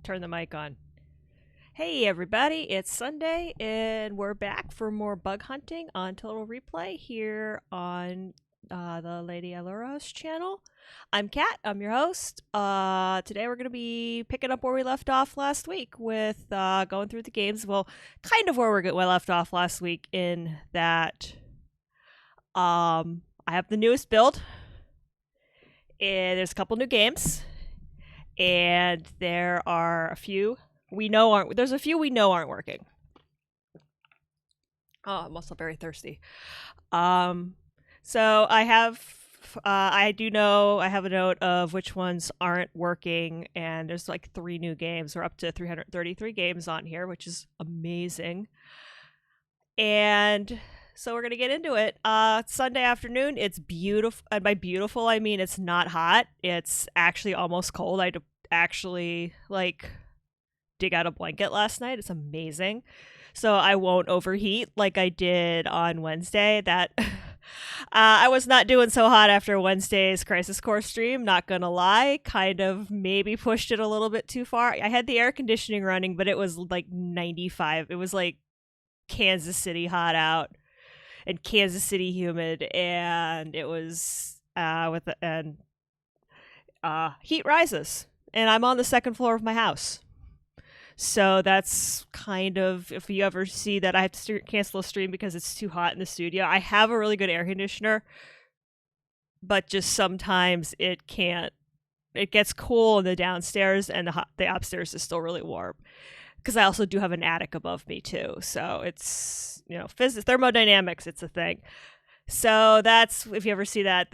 turn the mic on. Hey everybody, it's Sunday and we're back for more bug hunting on Total Replay here on the Lady Aluros channel. I'm Kat, I'm your host. Today we're going to be picking up where we left off last week with going through the games. Well, kind of where we left off last week in that I have the newest build. And there's a couple new games. And there are a few we know aren't working. Oh, I'm also very thirsty. So I have I have a note of which ones aren't working, and there's like 3 new games. We're up to 333 games on here, which is amazing. And so we're gonna get into it. Sunday afternoon, it's beautiful, and by beautiful I mean it's not hot. It's actually almost cold. I had to actually dig out a blanket last night. It's amazing. So I won't overheat like I did on Wednesday. That I was not doing so hot after Wednesday's Crisis Core stream, not gonna lie. Kind of maybe pushed it a little bit too far. I had the air conditioning running, but it was like 95. It was like Kansas City hot out and Kansas City humid, and it was heat rises. And I'm on the second floor of my house. So that's kind of, if you ever see that I have to cancel a stream because it's too hot in the studio. I have a really good air conditioner, but just sometimes it can't. It gets cool in the downstairs, and the upstairs is still really warm. Because I also do have an attic above me too. So it's, physics, thermodynamics, it's a thing. So that's, if you ever see that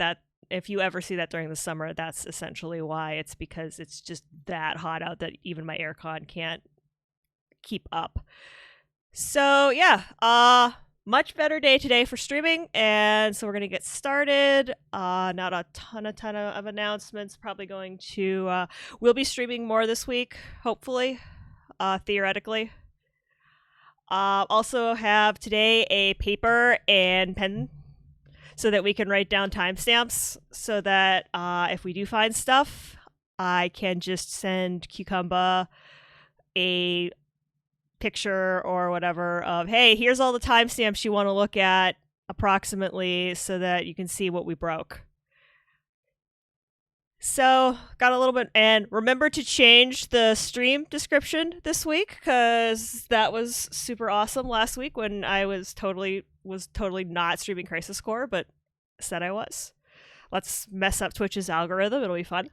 during the summer, that's essentially why. It's because it's just that hot out that even my aircon can't keep up. So yeah, much better day today for streaming, and so we're gonna get started. Not a ton of announcements. Probably going to we'll be streaming more this week, hopefully, theoretically. Also have today a paper and pen so that we can write down timestamps, so that if we do find stuff, I can just send Cucumba a picture or whatever of, hey, here's all the timestamps you want to look at approximately, so that you can see what we broke. So got a little bit, and remember to change the stream description this week, because that was super awesome last week when I was totally not streaming Crisis Core, but said I was. Let's mess up Twitch's algorithm. It'll be fun.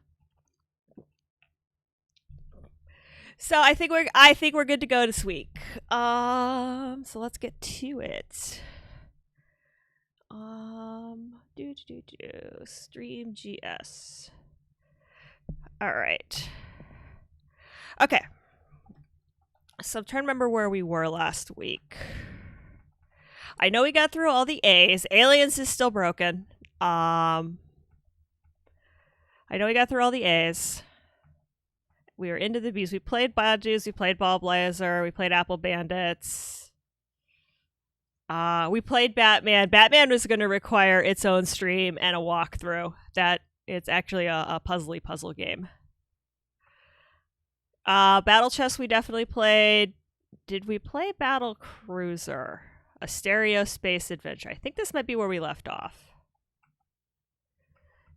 So I think we're good to go this week. So let's get to it. Stream GS. All right. Okay. So I'm trying to remember where we were last week. I know we got through all the A's. Aliens is still broken. I know we got through all the A's. We were into the B's. We played Badges. We played Ball Blazer. We played Apple Bandits. We played Batman. Batman was going to require its own stream and a walkthrough. That it's actually a puzzle game. Battle Chess we definitely played. Did we play Battle Cruiser? A stereo space adventure. I think this might be where we left off.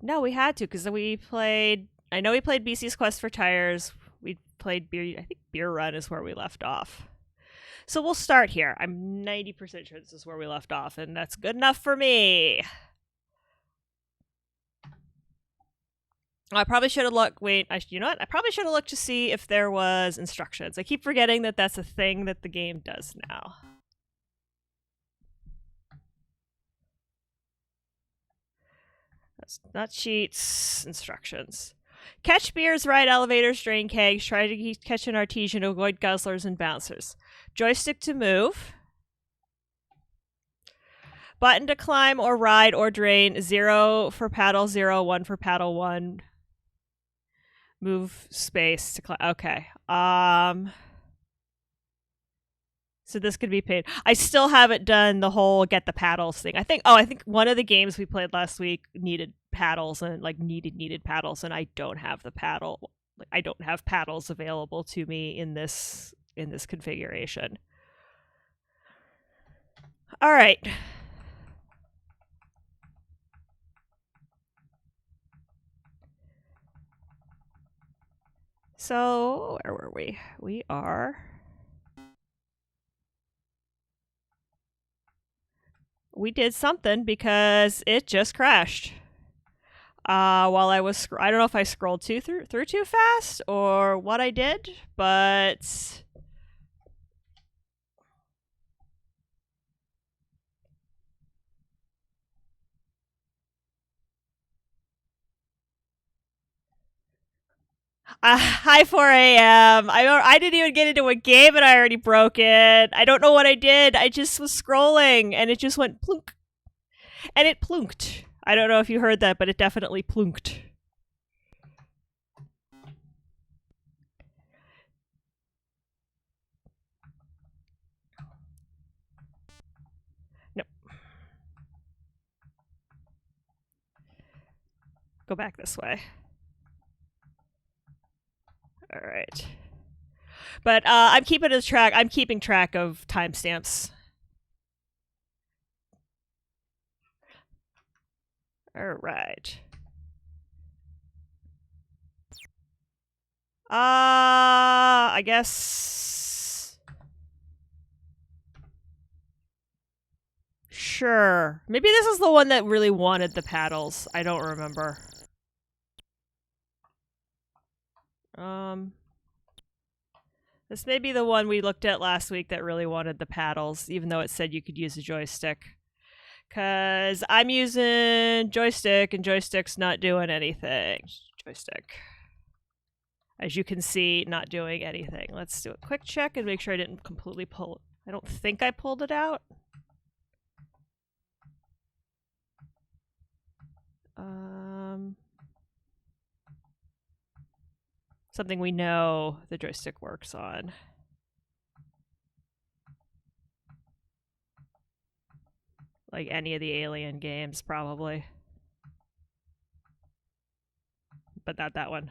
No, we had to, because we played... I know we played BC's Quest for Tires. We played Beer... I think Beer Run is where we left off. So we'll start here. I'm 90% sure this is where we left off, and that's good enough for me. I probably should have looked... Wait, you know what? I probably should have looked to see if there was instructions. I keep forgetting that that's a thing that the game does now. That's not cheats. Instructions. Catch beers, ride elevators, drain kegs, try to catch an artesian, avoid guzzlers and bouncers. Joystick to move. Button to climb or ride or drain. 0 for paddle 0, 1 for paddle 1. Move space to climb. Okay. So this could be paid. I still haven't done the whole get the paddles thing. I think one of the games we played last week needed paddles, and needed paddles, and I don't have the paddle I don't have paddles available to me in this configuration. All right. So, where were we? We did something because it just crashed. While I was, I don't know if I scrolled through too fast or what I did, but hi 4 a.m. I didn't even get into a game and I already broke it. I don't know what I did. I just was scrolling and it just went plunk. And it plunked. I don't know if you heard that, but it definitely plunked. Nope. Go back this way. All right. But I'm keeping track. I'm keeping track of timestamps. All right. I guess. Sure. Maybe this is the one that really wanted the paddles. I don't remember. This may be the one we looked at last week that really wanted the paddles, even though it said you could use a joystick. Because I'm using joystick, and joystick's not doing anything. Joystick. As you can see, not doing anything. Let's do a quick check and make sure I didn't completely pull it. I don't think I pulled it out. Something we know the joystick works on. Like any of the Alien games, probably. But not that one.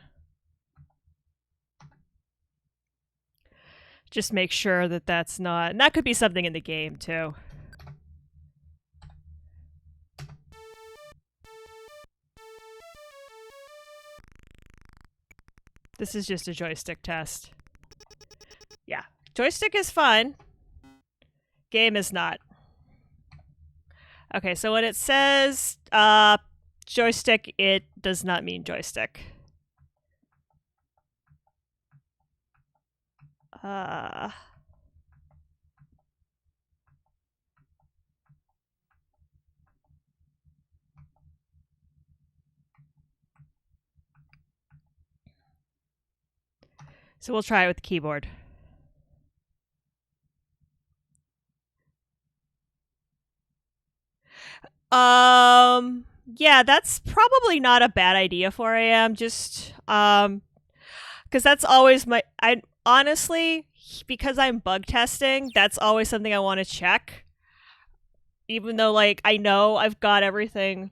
Just make sure that that's not... And that could be something in the game, too. This is just a joystick test. Yeah. Joystick is fine. Game is not. Okay, so when it says joystick, it does not mean joystick. So we'll try it with the keyboard. Yeah, that's probably not a bad idea for AM. Just because that's always I honestly, because I'm bug testing, that's always something I want to check. Even though, like, I know I've got everything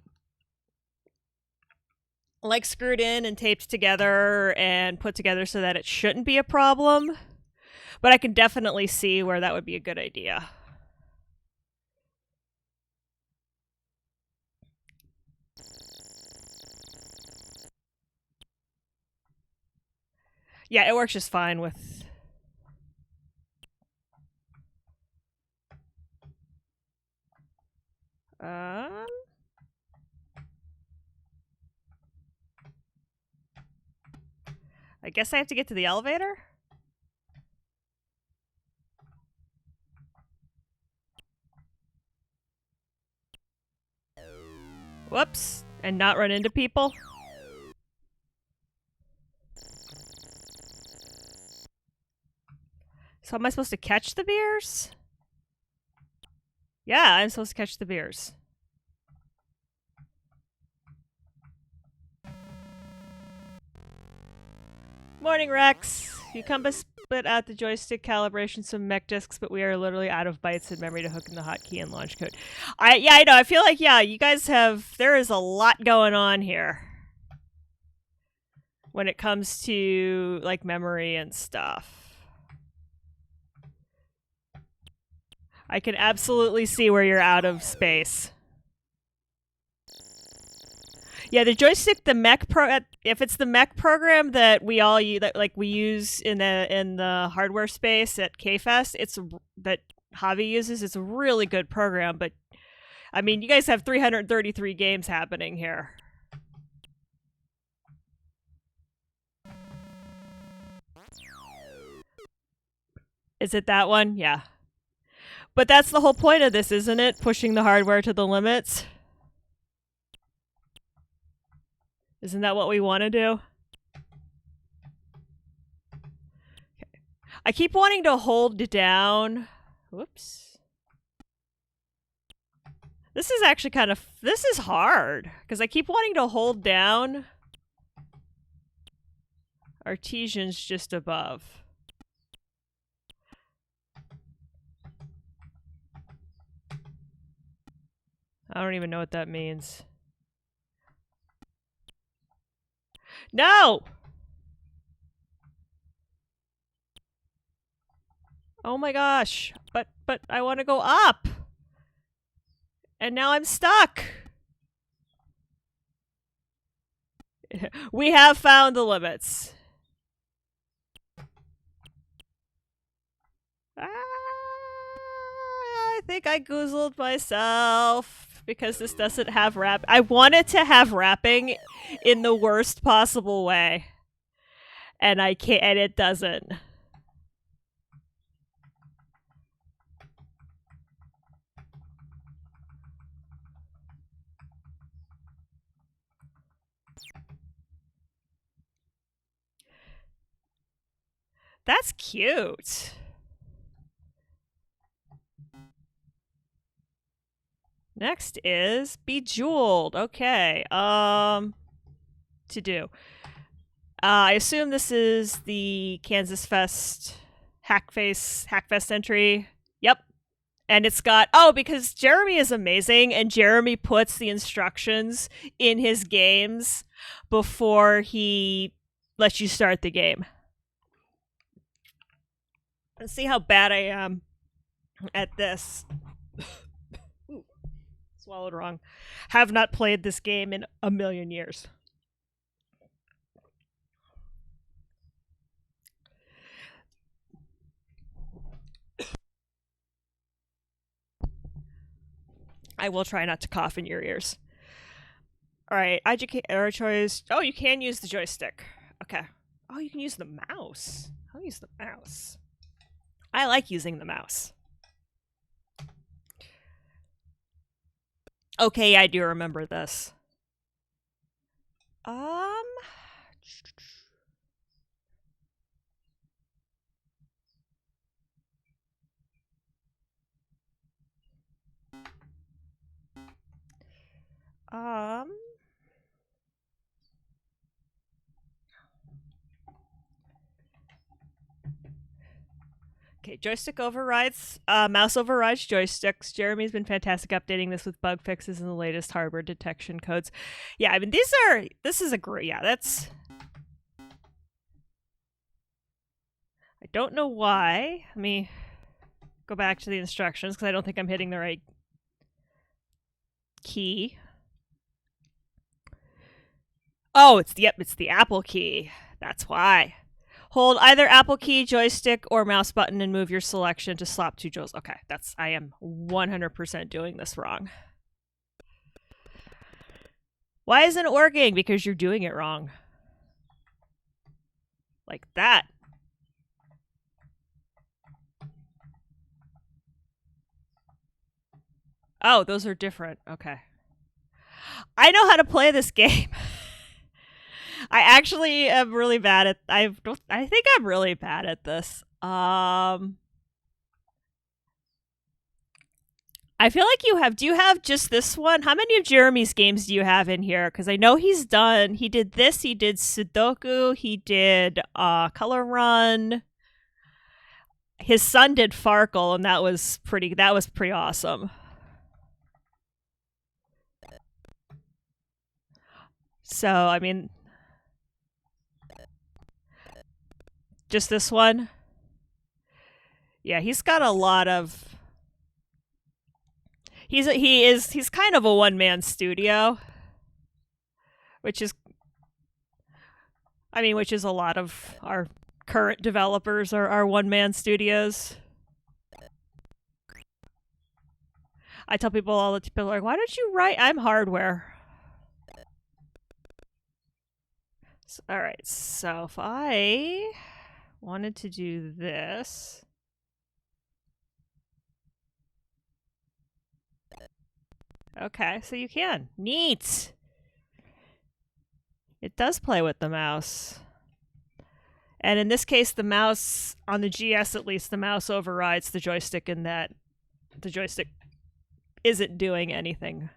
like screwed in and taped together and put together so that it shouldn't be a problem, but I can definitely see where that would be a good idea. Yeah, it works just fine with... I guess I have to get to the elevator? Whoops. And not run into people? So am I supposed to catch the beers? Yeah, I'm supposed to catch the beers. Morning, Rex. You come to split out the joystick calibration some mech discs, but we are literally out of bytes and memory to hook in the hotkey and launch code. Yeah, I know. I feel like, yeah, you guys have... There is a lot going on here. when it comes to like memory and stuff. I can absolutely see where you're out of space. Yeah, the joystick, the mech if it's the mech program that we all use, that like we use in the hardware space at K-Fest, it's that Javi uses. It's a really good program, but I mean, you guys have 333 games happening here. Is it that one? Yeah. But that's the whole point of this, isn't it? Pushing the hardware to the limits. Isn't that what we want to do? Okay. I keep wanting to hold down. Whoops. This is actually this is hard, because I keep wanting to hold down Artesians just above. I don't even know what that means. No! Oh my gosh. But I want to go up. And now I'm stuck. We have found the limits. I think I goozled myself because this doesn't have wrap. I want it to have wrapping in the worst possible way. And I can't, and it doesn't. That's cute. Next is Bejeweled. Okay. To do. I assume this is the Kansas Fest Hackfest entry. Yep. And it's got, because Jeremy is amazing, and Jeremy puts the instructions in his games before he lets you start the game. Let's see how bad I am at this. Ooh, swallowed wrong. Have not played this game in a million years. I will try not to cough in your ears. All right, error choice. Oh, you can use the joystick. Okay. Oh, you can use the mouse. I'll use the mouse. I like using the mouse. Okay, I do remember this. Okay, joystick overrides, mouse overrides joysticks. Jeremy's been fantastic updating this with bug fixes and the latest hardware detection codes. Yeah, I mean, this is a great, yeah, that's... I don't know why. Let me go back to the instructions, because I don't think I'm hitting the right key. Oh, it's the Apple key. That's why. Hold either Apple key, joystick, or mouse button and move your selection to slap 2 joules. Okay, I am 100% doing this wrong. Why isn't it working? Because you're doing it wrong. Like that. Oh, those are different. Okay. I know how to play this game. I actually am really bad at. I think I'm really bad at this. I feel like you have. Do you have just this one? How many of Jeremy's games do you have in here? Because I know he did this. He did Sudoku. He did Color Run. His son did Farkle, and that was pretty awesome. So I mean. Just this one? Yeah, he's got a lot of... He's kind of a one-man studio. Which is... which is a lot of our current developers are one-man studios. I tell people all the people are like, why don't you write? I'm hardware. So, all right, so if I wanted to do this, okay, so you can. Neat. It does play with the mouse. And in this case, the mouse, on the GS at least, the mouse overrides the joystick in that the joystick isn't doing anything.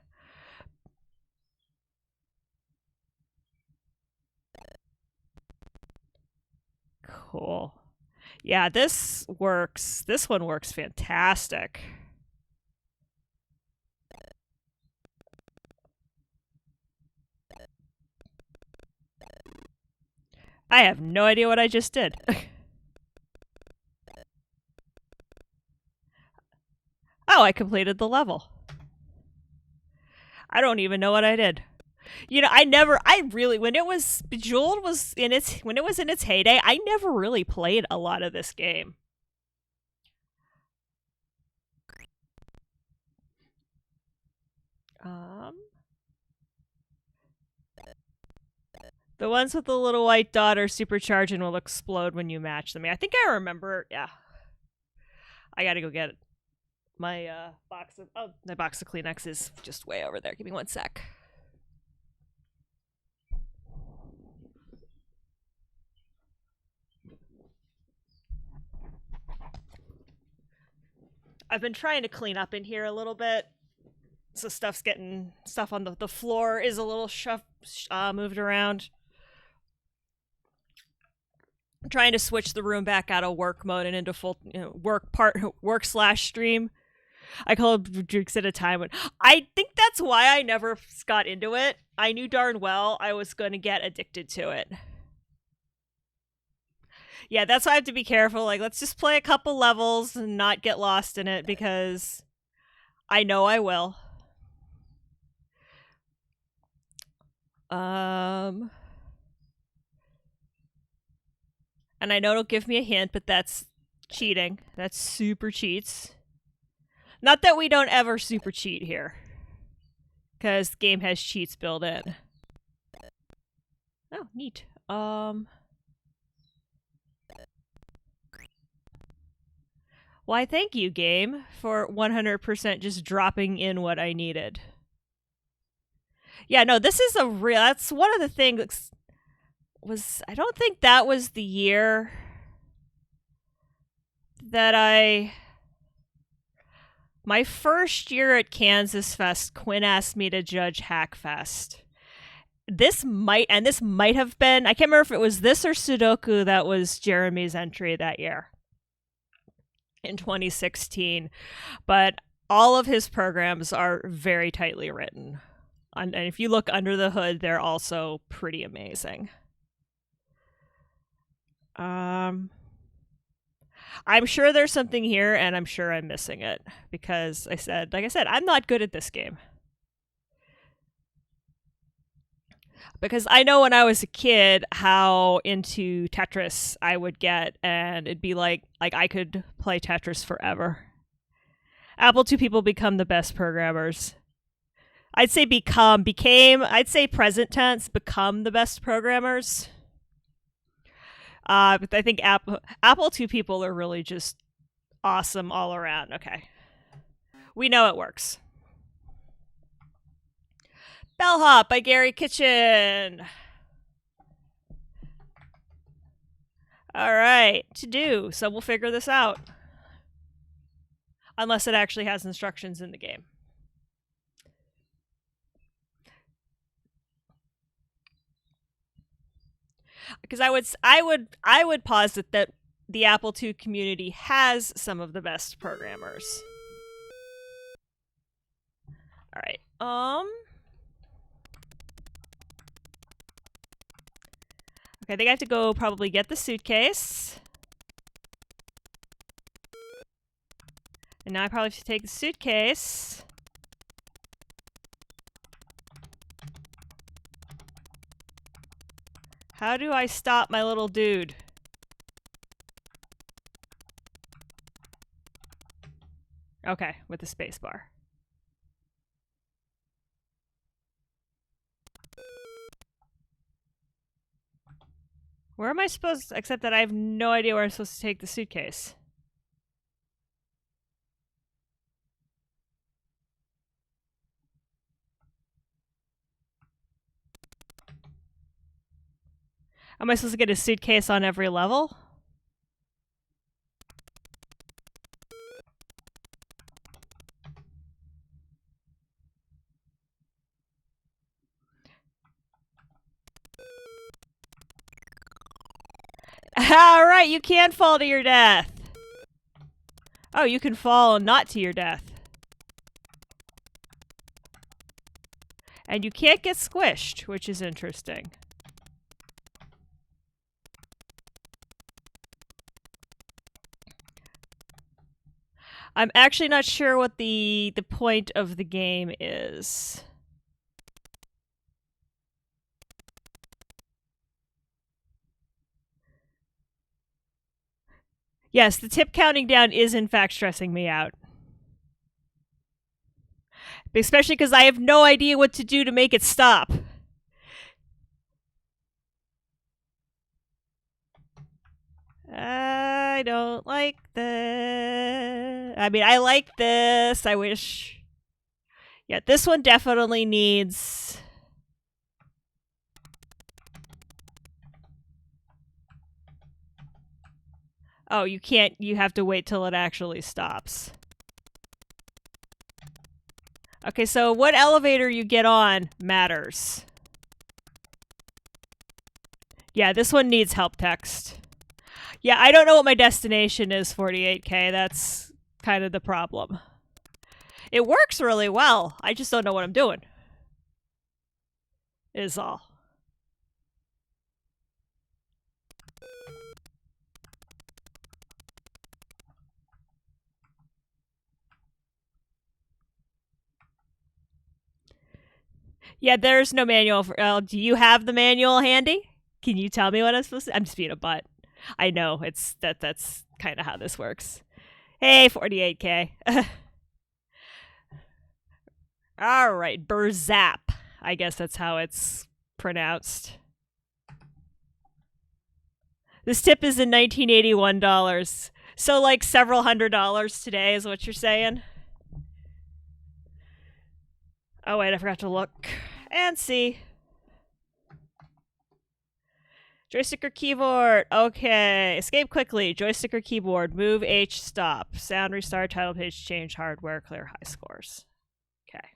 Cool. Yeah, this works. This one works fantastic. I have no idea what I just did. Oh, I completed the level. I don't even know what I did. You know, when it was Bejeweled was in its heyday, I never really played a lot of this game. The ones with the little white dot are supercharged and will explode when you match them. I think I remember. Yeah, I gotta go get it. My box of Kleenex is just way over there. Give me one sec. I've been trying to clean up in here a little bit. So stuff on the floor is a little moved around. I'm trying to switch the room back out of work mode and into full work/stream. I call it drinks at a time. I think that's why I never got into it. I knew darn well I was going to get addicted to it. Yeah, that's why I have to be careful. Like, let's just play a couple levels and not get lost in it, because I know I will. And I know it'll give me a hint, but that's cheating. That's super cheats. Not that we don't ever super cheat here, because the game has cheats built in. Oh, neat. Why, thank you, game, for 100% just dropping in what I needed. Yeah, no, this is that's one of the things. I don't think that was the year that my first year at Kansas Fest, Quinn asked me to judge Hackfest. This might have been, I can't remember if it was this or Sudoku that was Jeremy's entry that year in 2016, but all of his programs are very tightly written. And if you look under the hood, they're also pretty amazing. I'm sure there's something here, and I'm sure I'm missing it, because like I said, I'm not good at this game. Because I know when I was a kid how into Tetris I would get, and it'd be like I could play Tetris forever. Apple II people become the best programmers. I'd say I'd say present tense, become the best programmers. But I think Apple II people are really just awesome all around. Okay. We know it works. Bellhop by Gary Kitchen. All right, to do. So we'll figure this out. Unless it actually has instructions in the game. Because I would posit that the Apple II community has some of the best programmers. All right. Okay, I think I have to go probably get the suitcase. now I probably should take the suitcase. How do I stop my little dude? Okay, with the space bar. Where am I supposed to, except that I have no idea where I'm supposed to take the suitcase. Am I supposed to get a suitcase on every level? Alright, you can fall to your death. Oh, you can fall not to your death. And you can't get squished, which is interesting. I'm actually not sure what the point of the game is. Yes, the tip counting down is in fact stressing me out. Especially because I have no idea what to do to make it stop. I don't like this. I mean, I like this. I wish. Yeah, this one definitely needs. Oh, you can't. You have to wait till it actually stops. Okay, so what elevator you get on matters. Yeah, this one needs help text. Yeah, I don't know what my destination is, 48K. That's kind of the problem. It works really well. I just don't know what I'm doing. Is all. Yeah, there's no manual for. Do you have the manual handy? Can you tell me what I'm supposed to? I'm just being a butt. I know it's that's kind of how this works. Hey, 48K. All right, Berzap. I guess that's how it's pronounced. This tip is in $1981. So like several $100s today is what you're saying? Oh wait, I forgot to look and see. Joystick or keyboard. Okay. Escape quickly. Joystick or keyboard. Move H, stop. Sound restart, title page change, hardware, clear high scores. Okay.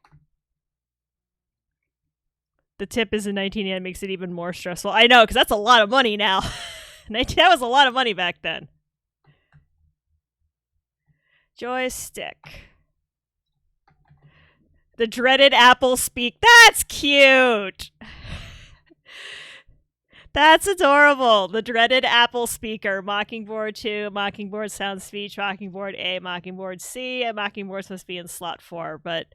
The tip is in 1980, makes it even more stressful. I know, because that's a lot of money now. That was a lot of money back then. Joystick. The dreaded Apple speak. That's cute. That's adorable. The dreaded Apple speaker. Mockingbird 2, Mockingbird sound speech, Mockingbird A, Mockingbird C, and Mockingbird supposed to be in slot 4. But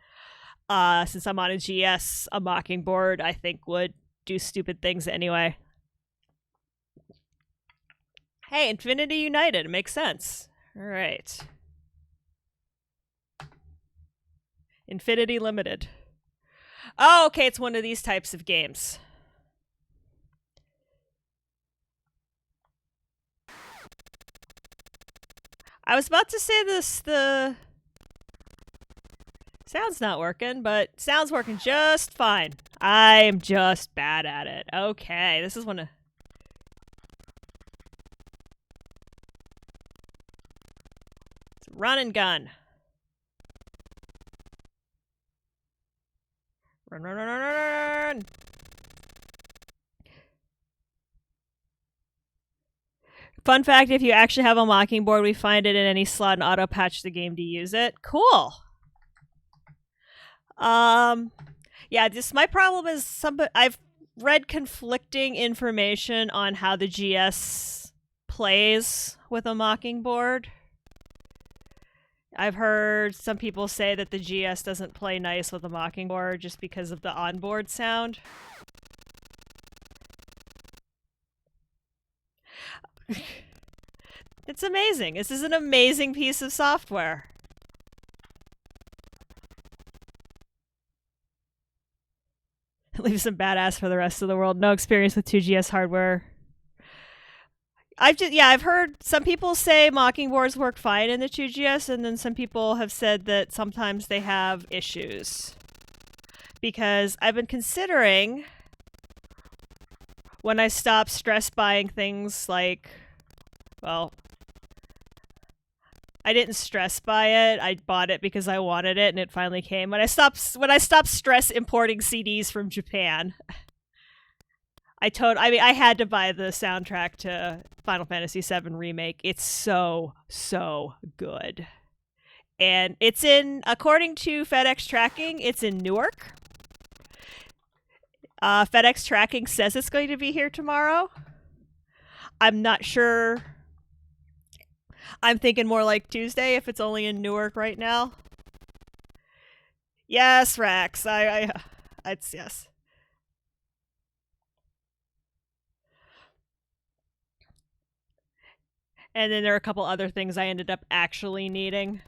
since I'm on a GS, a Mockingbird I think would do stupid things anyway. Hey, Infinity United. It makes sense. All right. Infinity Limited. Oh, okay. It's one of these types of games. I was about to say this, the sound's not working, but sound's working just fine. I'm just bad at it. Okay, this is one of... It's run and gun. Run, run, run, run, run, run! Fun fact, if you actually have a Mockingbird, we find it in any slot and auto-patch the game to use it. Cool! Yeah, my problem is I've read conflicting information on how the GS plays with a Mockingbird. I've heard some people say that the GS doesn't play nice with a Mockingbird just because of the onboard sound. It's amazing. This is an amazing piece of software. Leave some badass for the rest of the world. No experience with 2GS hardware. I've heard some people say Mockingboards work fine in the 2GS, and then some people have said that sometimes they have issues. Because I've been considering when I stop stress buying things like, well, I didn't stress buy it. I bought it because I wanted it, and it finally came. When I stopped stress importing CDs from Japan, I had to buy the soundtrack to Final Fantasy VII Remake. It's so good. And it's according to FedEx tracking, it's in Newark. FedEx tracking says it's going to be here tomorrow. I'm not sure. I'm thinking more like Tuesday if it's only in Newark right now. Yes, Rex. It's yes. And then there are a couple other things I ended up actually needing.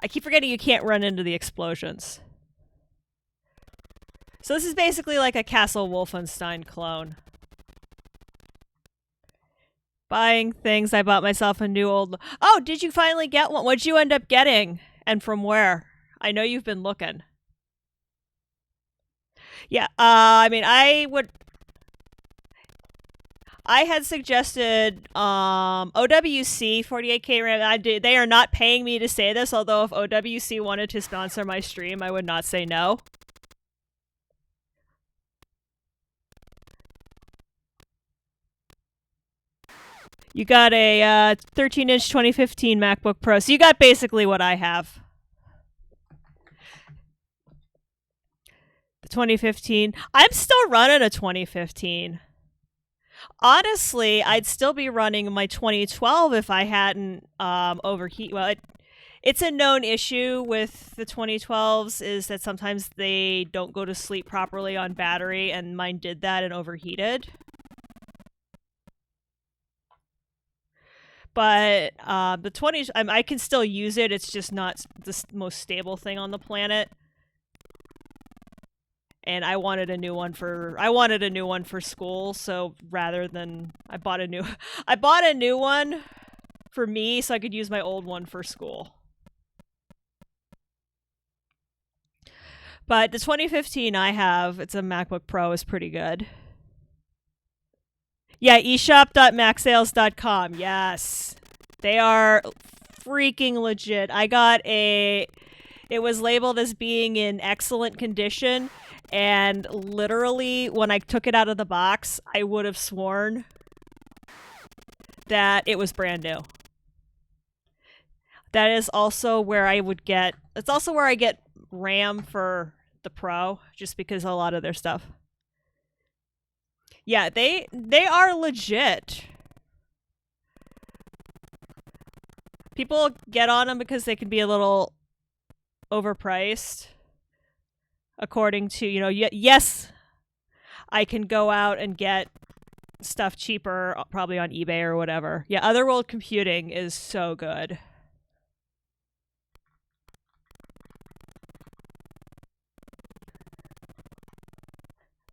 I keep forgetting you can't run into the explosions. So this is basically like a Castle Wolfenstein clone. Buying things. I bought myself a new old... Oh, did you finally get one? What'd you end up getting? And from where? I know you've been looking. Yeah, I mean, I had suggested OWC 48K RAM. They are not paying me to say this, although if OWC wanted to sponsor my stream, I would not say no. You got a 13-inch 2015 MacBook Pro, so you got basically what I have. The 2015. I'm still running a 2015. Honestly, I'd still be running my 2012 if I hadn't overheat. Well, it's a known issue with the 2012s is that sometimes they don't go to sleep properly on battery, and mine did that and overheated. But the 20s, I can still use it. It's just not the most stable thing on the planet. And I wanted a new one for school. So rather than I bought a new one for me so I could use my old one for school. But the 2015 I have, it's a MacBook Pro, is pretty good. Yeah, eshop.macsales.com. Yes. They are freaking legit. It was labeled as being in excellent condition, and literally when I took it out of the box, I would have sworn that it was brand new. That is also where I get RAM for the Pro, just because a lot of their stuff. Yeah, they are legit. People get on them because they can be a little overpriced. According to, yes, I can go out and get stuff cheaper, probably on eBay or whatever. Yeah, Otherworld Computing is so good.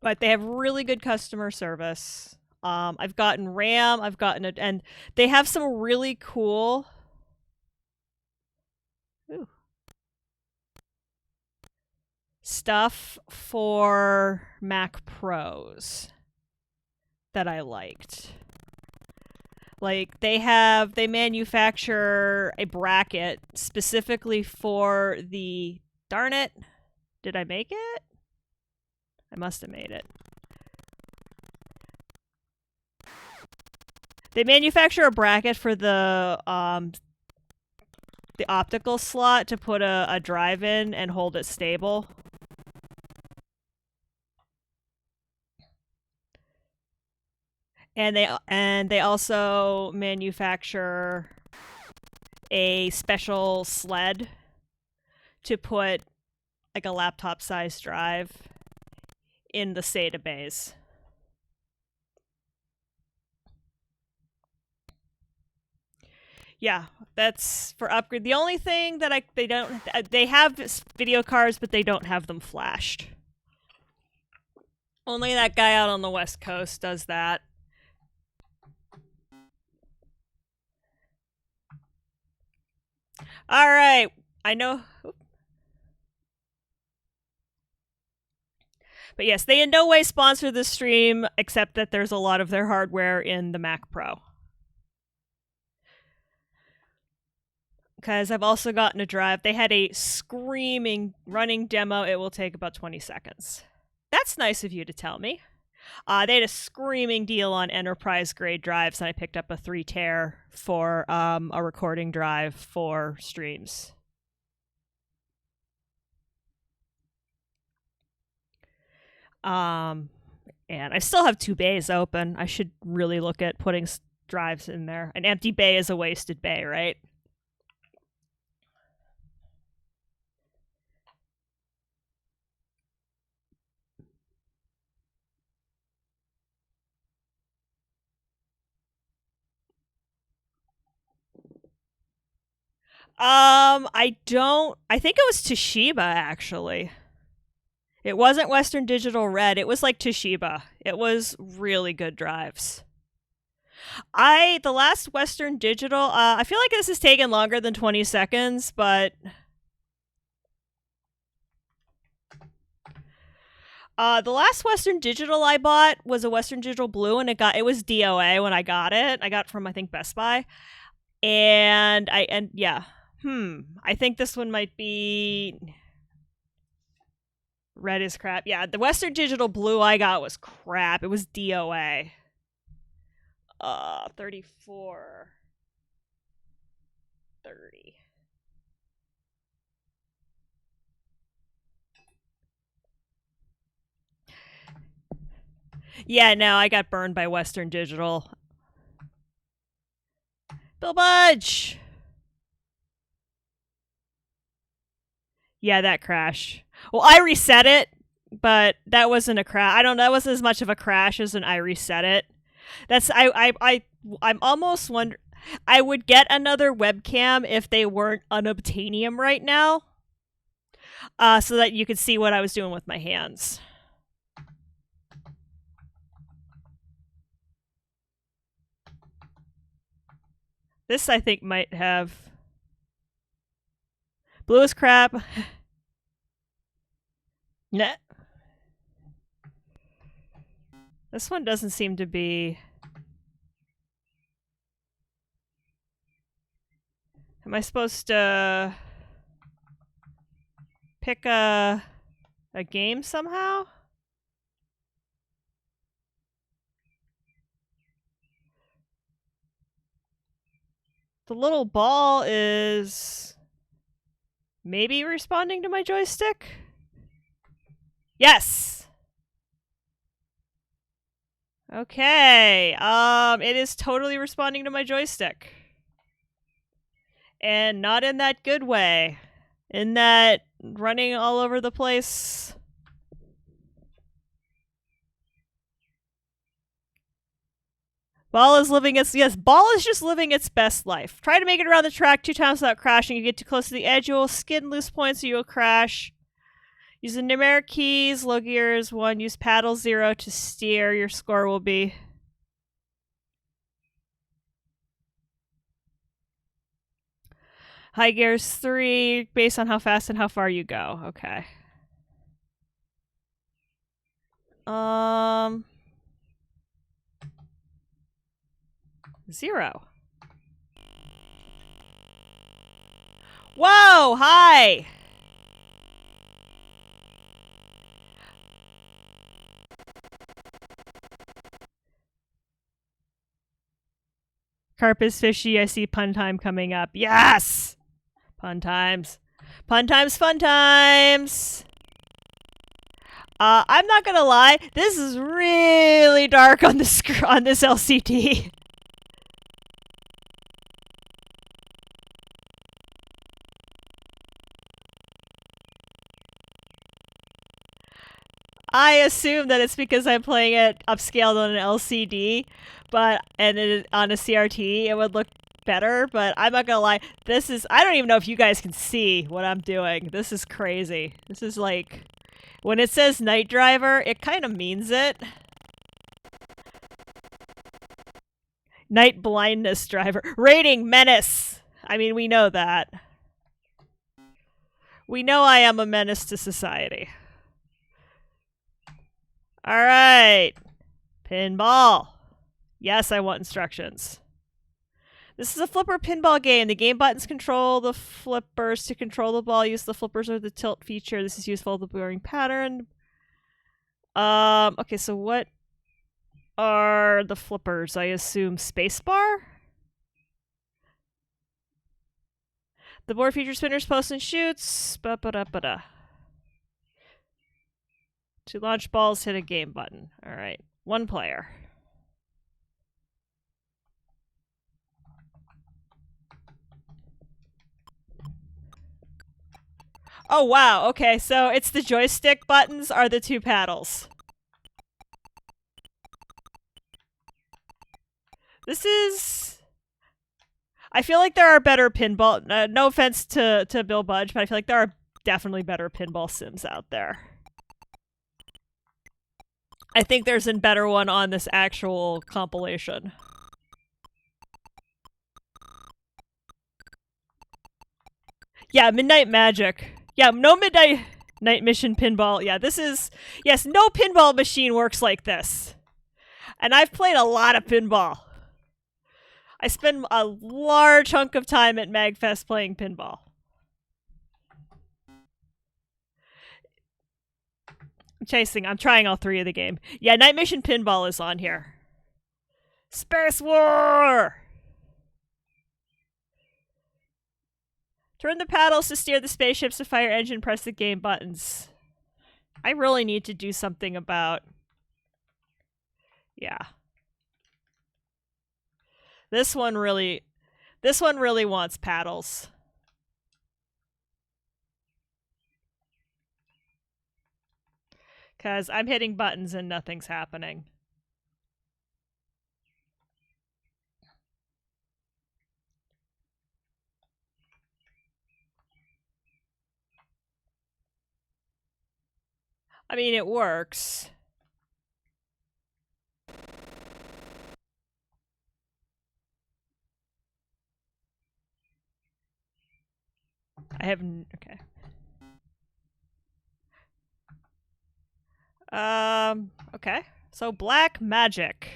But they have really good customer service. I've gotten RAM, and they have some really cool... stuff for Mac Pros that I liked. Like, they manufacture a bracket specifically for the... Darn it. Did I make it? I must have made it. They manufacture a bracket for the optical slot to put a drive in and hold it stable. And they also manufacture a special sled to put like a laptop sized drive in the SATA bays. Yeah, that's for upgrade. The only thing that they have video cards, but they don't have them flashed. Only that guy out on the West Coast does that. All right, I know. But yes, they in no way sponsor this stream, except that there's a lot of their hardware in the Mac Pro. Because I've also gotten a drive. They had a screaming running demo. It will take about 20 seconds. That's nice of you to tell me. They had a screaming deal on enterprise grade drives, and I picked up a 3 tera for a recording drive for streams. And I still have 2 bays open. I should really look at putting drives in there. An empty bay is a wasted bay, right? I think it was Toshiba, actually. It wasn't Western Digital Red. It was like Toshiba. It was really good drives. The last Western Digital, I feel like this has taken longer than 20 seconds, but the last Western Digital I bought was a Western Digital Blue, and it was DOA when I got it. I got it from, I think, Best Buy. And yeah. I think this one might be red is crap. Yeah, the Western Digital Blue I got was crap. It was DOA. 34. 30. Yeah, no, I got burned by Western Digital. Bill Budge! Yeah, that crashed. Well, I reset it, but that wasn't a crash. I don't know. That wasn't as much of a crash as an I reset it. I'm almost wondering. I would get another webcam if they weren't unobtainium right now, so that you could see what I was doing with my hands. This, I think, might have... Blue is crap. Nah. This one doesn't seem to be... Am I supposed to pick a game somehow? The little ball is maybe responding to my joystick? Yes! Okay, it is totally responding to my joystick. And not in that good way. In that running all over the place. Ball is just living its best life. Try to make it around the track 2 times without crashing. You get too close to the edge, you will skid and lose points, or you will crash. Use the numeric keys, low gears 1, use paddle 0 to steer. Your score will be... High gears 3, based on how fast and how far you go. Okay. 0. Whoa! Hi! Carp is fishy. I see pun time coming up. Yes! Pun times. Pun times, fun times! I'm not gonna lie. This is really dark on this LCD. I assume that it's because I'm playing it upscaled on an LCD, on a CRT it would look better, but I'm not gonna lie, I don't even know if you guys can see what I'm doing. This is crazy. This is like, when it says Night Driver, it kind of means it. Night Blindness Driver. Rating Menace! I mean, we know that. We know I am a menace to society. Alright. Pinball. Yes, I want instructions. This is a flipper pinball game. The game buttons control the flippers. To control the ball, use the flippers or the tilt feature. This is useful with the boring pattern. Okay, so what are the flippers? I assume spacebar? The board features spinners, posts, and shoots. Ba-ba-da-ba-da. To launch balls, hit a game button. Alright. One player. Oh, wow. Okay, so it's the joystick buttons are the two paddles. This is... I feel like there are better pinball... no offense to Bill Budge, but I feel like there are definitely better pinball sims out there. I think there's a better one on this actual compilation. Yeah, Midnight Magic. Yeah, no Midnight Mission Pinball. Yeah, this is... Yes, no pinball machine works like this. And I've played a lot of pinball. I spend a large chunk of time at MagFest playing pinball. I'm trying all three of the game. Yeah, Night Mission Pinball is on here. Space War! Turn the paddles to steer the spaceships to fire engine, press the game buttons. I really need to do something about... Yeah. This one really wants paddles. Because I'm hitting buttons and nothing's happening. I mean, it works. I haven't... Okay. Okay. So, Black Magic.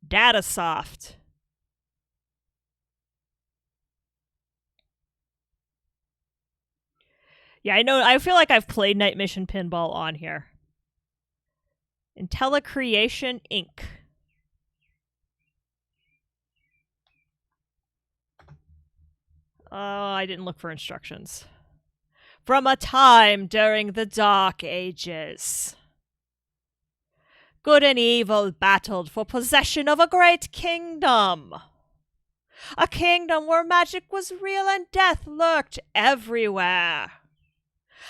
Datasoft. Yeah, I know. I feel like I've played Night Mission Pinball on here. IntelliCreation Inc. Oh, I didn't look for instructions. From a time during the Dark Ages, good and evil battled for possession of a great kingdom. A kingdom where magic was real and death lurked everywhere.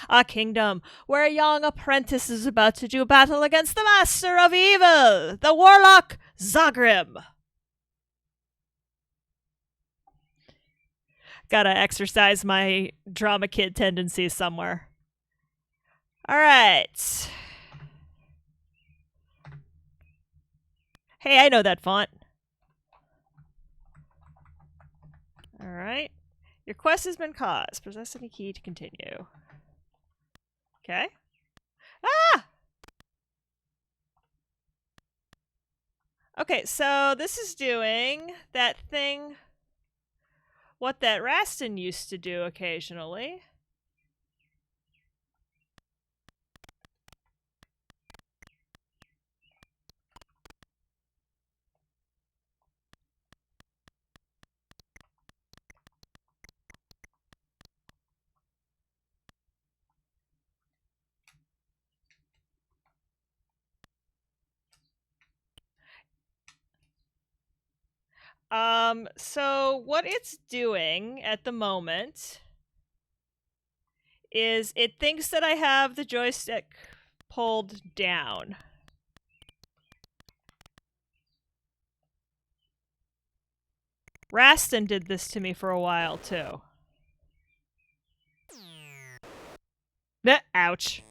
A kingdom where a young apprentice is about to do battle against the master of evil, the warlock Zagrim. Gotta exercise my drama kid tendencies somewhere. Alright. Hey, I know that font. Alright. Your quest has been caused. Possess any key to continue. Okay. Ah! Okay, so this is doing that thing, what that Rastin used to do occasionally. So what it's doing at the moment is it thinks that I have the joystick pulled down. Raston did this to me for a while, too. Ouch.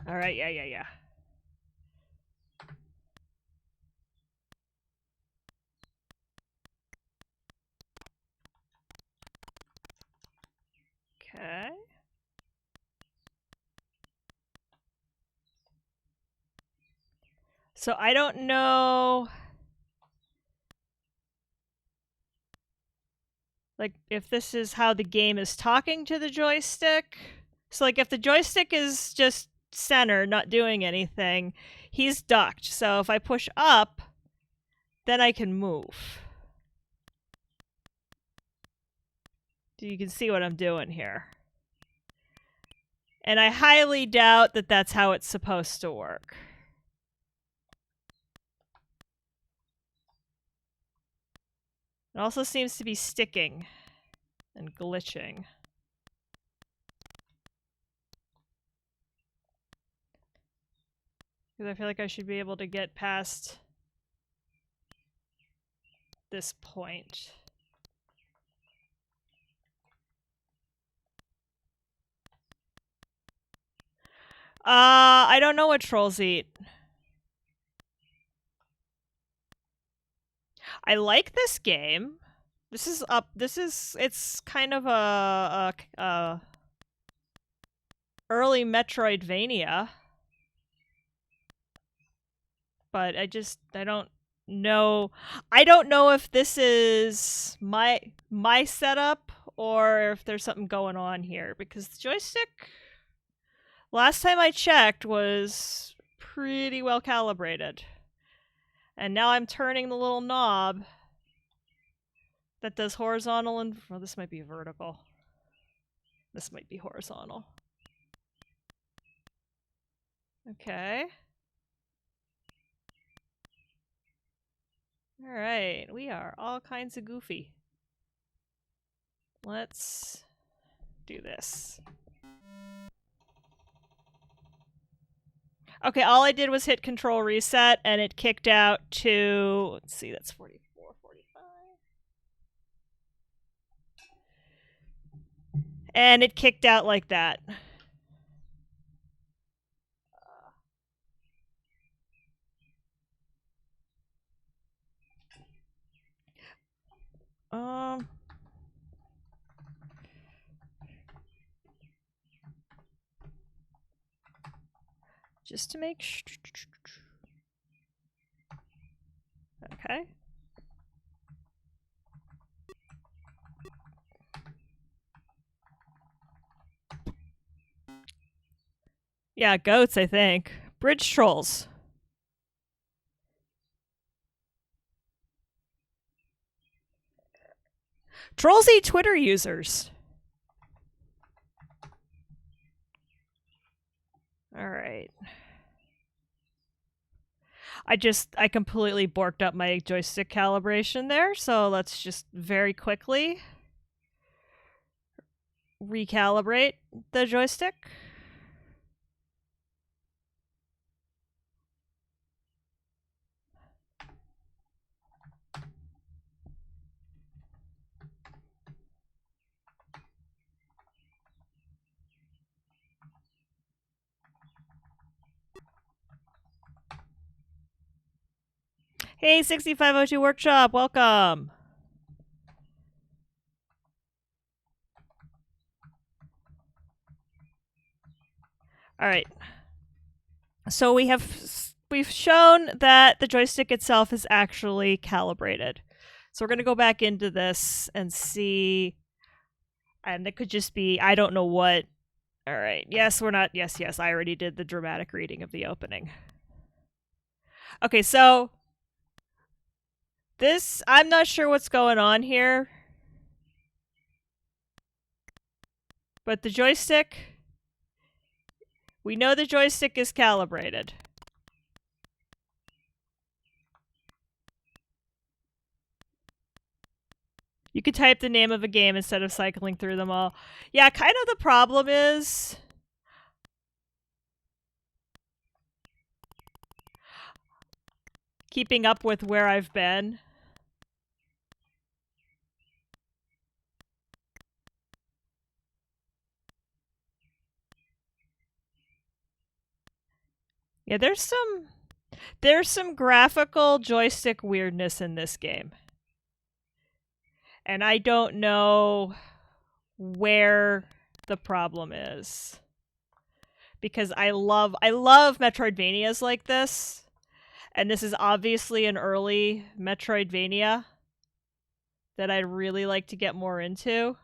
Alright, yeah. Okay. So I don't know, like, if this is how the game is talking to the joystick. So, like, if the joystick is just center, not doing anything, he's ducked. So if I push up, then I can move. You can see what I'm doing here. And I highly doubt that that's how it's supposed to work. It also seems to be sticking and glitching. Because I feel like I should be able to get past this point. I don't know what trolls eat. I like this game. It's kind of a early Metroidvania. But I don't know. I don't know if this is my setup or if there's something going on here, because the joystick, last time I checked, was pretty well calibrated. And now I'm turning the little knob that does horizontal and... well, this might be vertical. This might be horizontal. Okay. Alright, we are all kinds of goofy. Let's do this. Okay, all I did was hit control reset and it kicked out to... let's see, that's 44, 45. And it kicked out like that. Just to make sure. Okay. Yeah, goats, I think. Bridge trolls. Trolls eat Twitter users. Alright. I completely borked up my joystick calibration there, so let's just very quickly recalibrate the joystick. Hey, 6502 Workshop, welcome! Alright. So we've shown that the joystick itself is actually calibrated. So we're going to go back into this and see, and it could just be, I don't know what. Alright, yes, we're not, yes, I already did the dramatic reading of the opening. Okay, so this, I'm not sure what's going on here. But the joystick, we know the joystick is calibrated. You could type the name of a game instead of cycling through them all. Yeah, kind of the problem is keeping up with where I've been. Yeah, there's some graphical joystick weirdness in this game. And I don't know where the problem is. Because I love Metroidvanias like this. And this is obviously an early Metroidvania that I'd really like to get more into.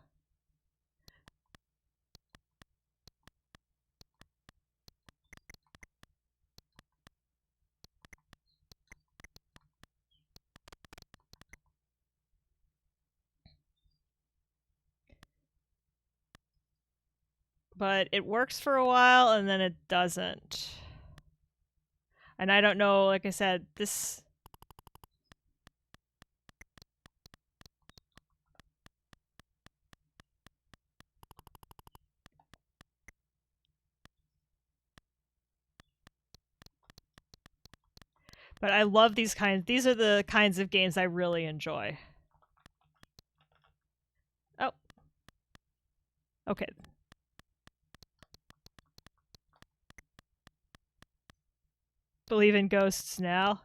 But it works for a while and then it doesn't. And I don't know, like I said, this... But I love these are the kinds of games I really enjoy. Oh. Okay. Believe in ghosts now.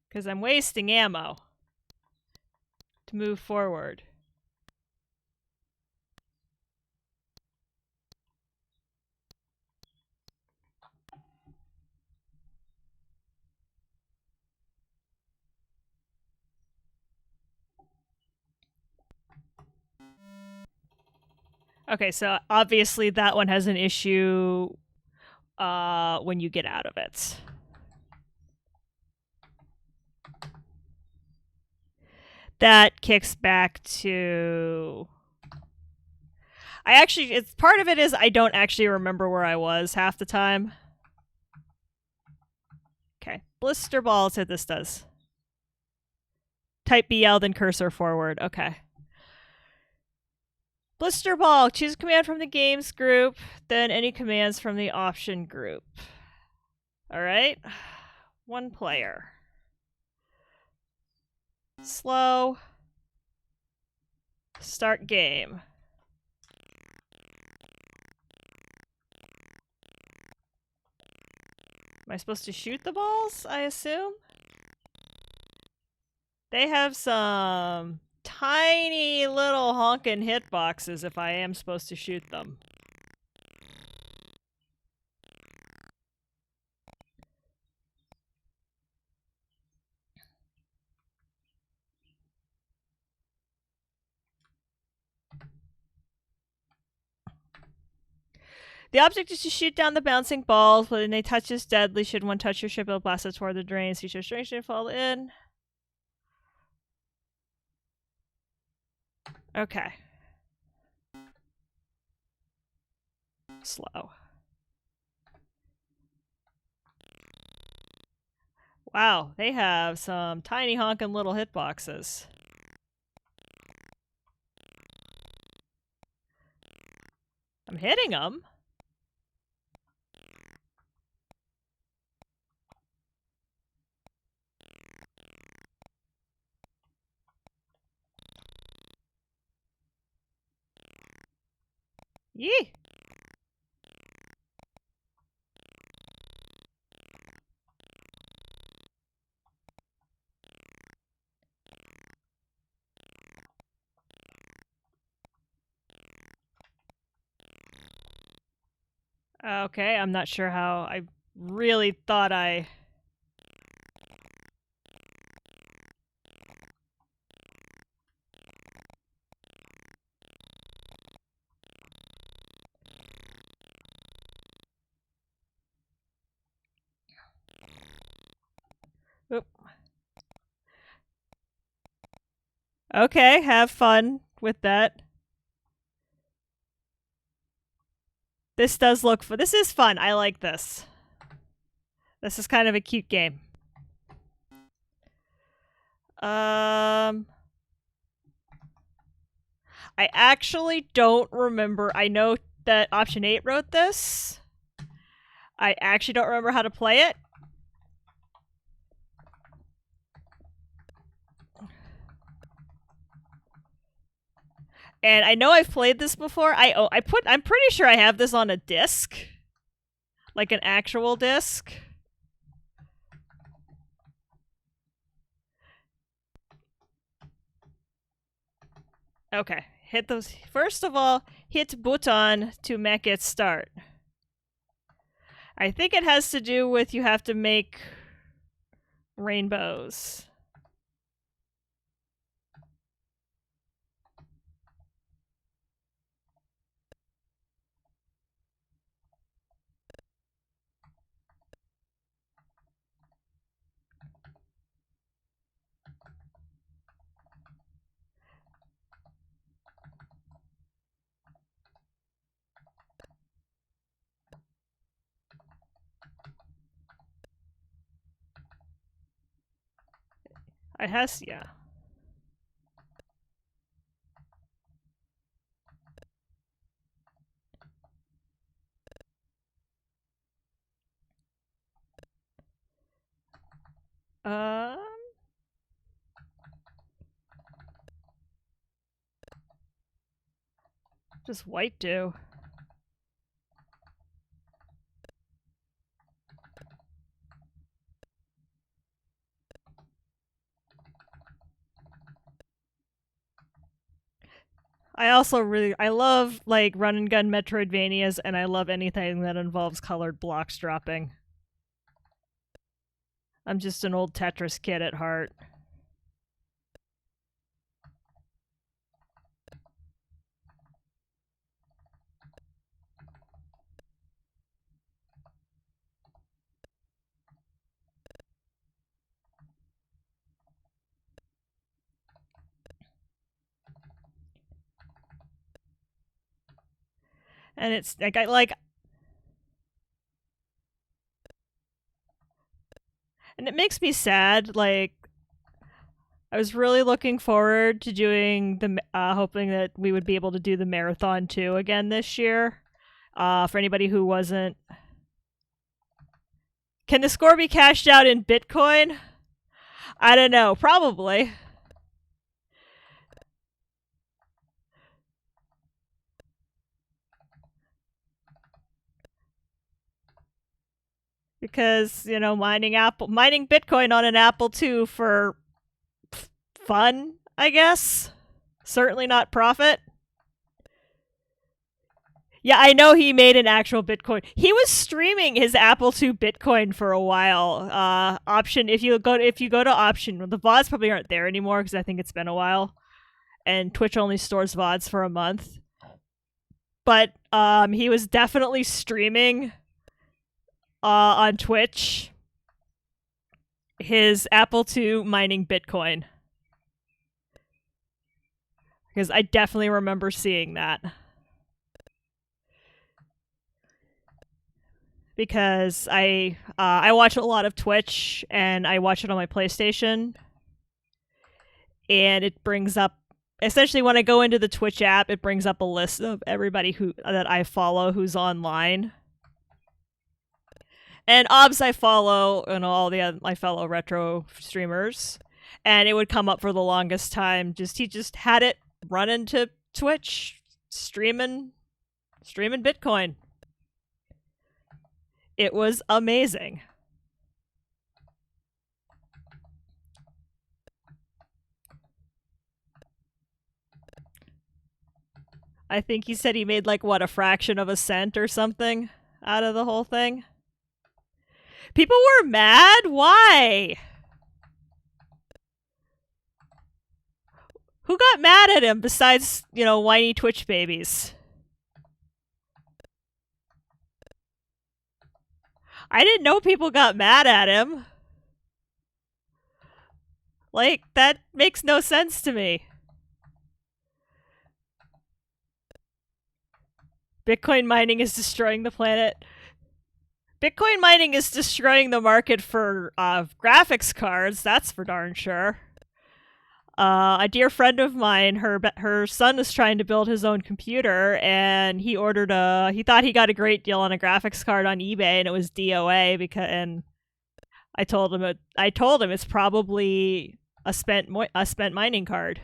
Because I'm wasting ammo to move forward. Okay, so obviously that one has an issue when you get out of it. That kicks back to... it's part of it is I don't actually remember where I was half the time. Okay, blister ball, so this does. Type BL, then cursor forward. Okay. Blister ball, choose a command from the games group, then any commands from the option group. Alright. One player. Slow. Start game. Am I supposed to shoot the balls, I assume? They have some tiny little honkin' hitboxes if I am supposed to shoot them. The object is to shoot down the bouncing balls. When they touch is deadly. Should one touch your ship, it'll blast it toward the drains. Future strength should fall in. Okay. Slow. Wow, they have some tiny honkin' little hitboxes. I'm hitting them. Yee! Okay, I'm not sure how. I really thought I... Oop. Okay, have fun with that. This does look fun. This is fun. I like this. This is kind of a cute game. I actually don't remember. I know that Option 8 wrote this. I actually don't remember how to play it. And I know I've played this before. I'm pretty sure I have this on a disc. Like an actual disc. Okay. Hit those. First of all, hit button to make it start. I think it has to do with you have to make rainbows. It has, yeah. Just white do? I love like run and gun Metroidvanias, and I love anything that involves colored blocks dropping. I'm just an old Tetris kid at heart. And it's like and it makes me sad. Like, I was really looking forward to doing hoping that we would be able to do the marathon 2 again this year. For anybody who wasn't, can the score be cashed out in Bitcoin? I don't know. Probably. Because, mining Bitcoin on an Apple II for fun, I guess. Certainly not profit. Yeah, I know he made an actual Bitcoin. He was streaming his Apple II Bitcoin for a while. Option if you go to Option, the VODs probably aren't there anymore because I think it's been a while, and Twitch only stores VODs for a month. But he was definitely streaming on Twitch his Apple II mining Bitcoin, because I definitely remember seeing that. Because I watch a lot of Twitch and I watch it on my PlayStation, and it brings up, essentially when I go into the Twitch app, it brings up a list of everybody that I follow who's online. And OBS I follow, all my fellow retro streamers, and it would come up for the longest time. He just had it run into Twitch, streaming Bitcoin. It was amazing. I think he said he made a fraction of a cent or something out of the whole thing. People were mad? Why? Who got mad at him besides, whiny Twitch babies? I didn't know people got mad at him. That makes no sense to me. Bitcoin mining is destroying the planet. Bitcoin mining is destroying the market for graphics cards. That's for darn sure. A dear friend of mine, her son was trying to build his own computer, and he ordered a. He thought he got a great deal on a graphics card on eBay, and it was DOA because. And I told him it's probably a spent mining card,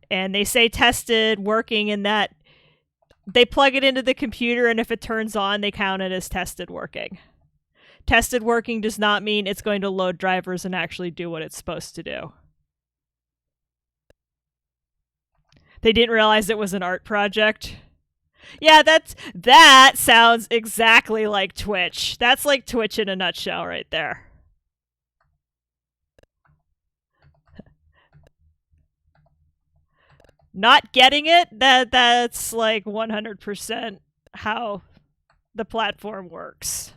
and they say tested working in that they plug it into the computer, and if it turns on, they count it as tested working. Tested working does not mean it's going to load drivers and actually do what it's supposed to do. They didn't realize it was an art project. Yeah, that sounds exactly like Twitch. That's like Twitch in a nutshell right there. Not getting it, that's like 100% how the platform works.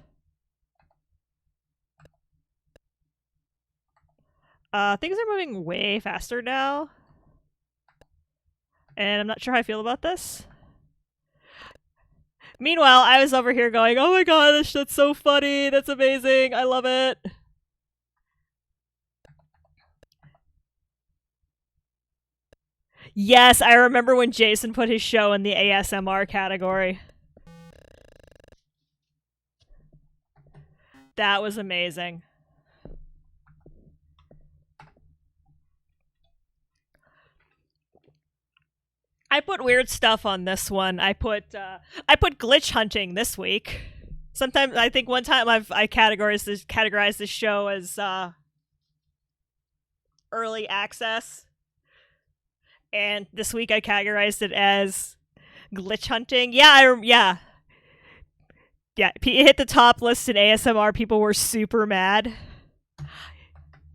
Things are moving way faster now. And I'm not sure how I feel about this. Meanwhile, I was over here going, oh my gosh, that's so funny. That's amazing. I love it. Yes, I remember when Jason put his show in the ASMR category. That was amazing. I put weird stuff on this one. I put glitch hunting this week. Sometimes I think one time I categorized this show as early access, and this week I categorized it as glitch hunting. Yeah. It hit the top list in ASMR. People were super mad.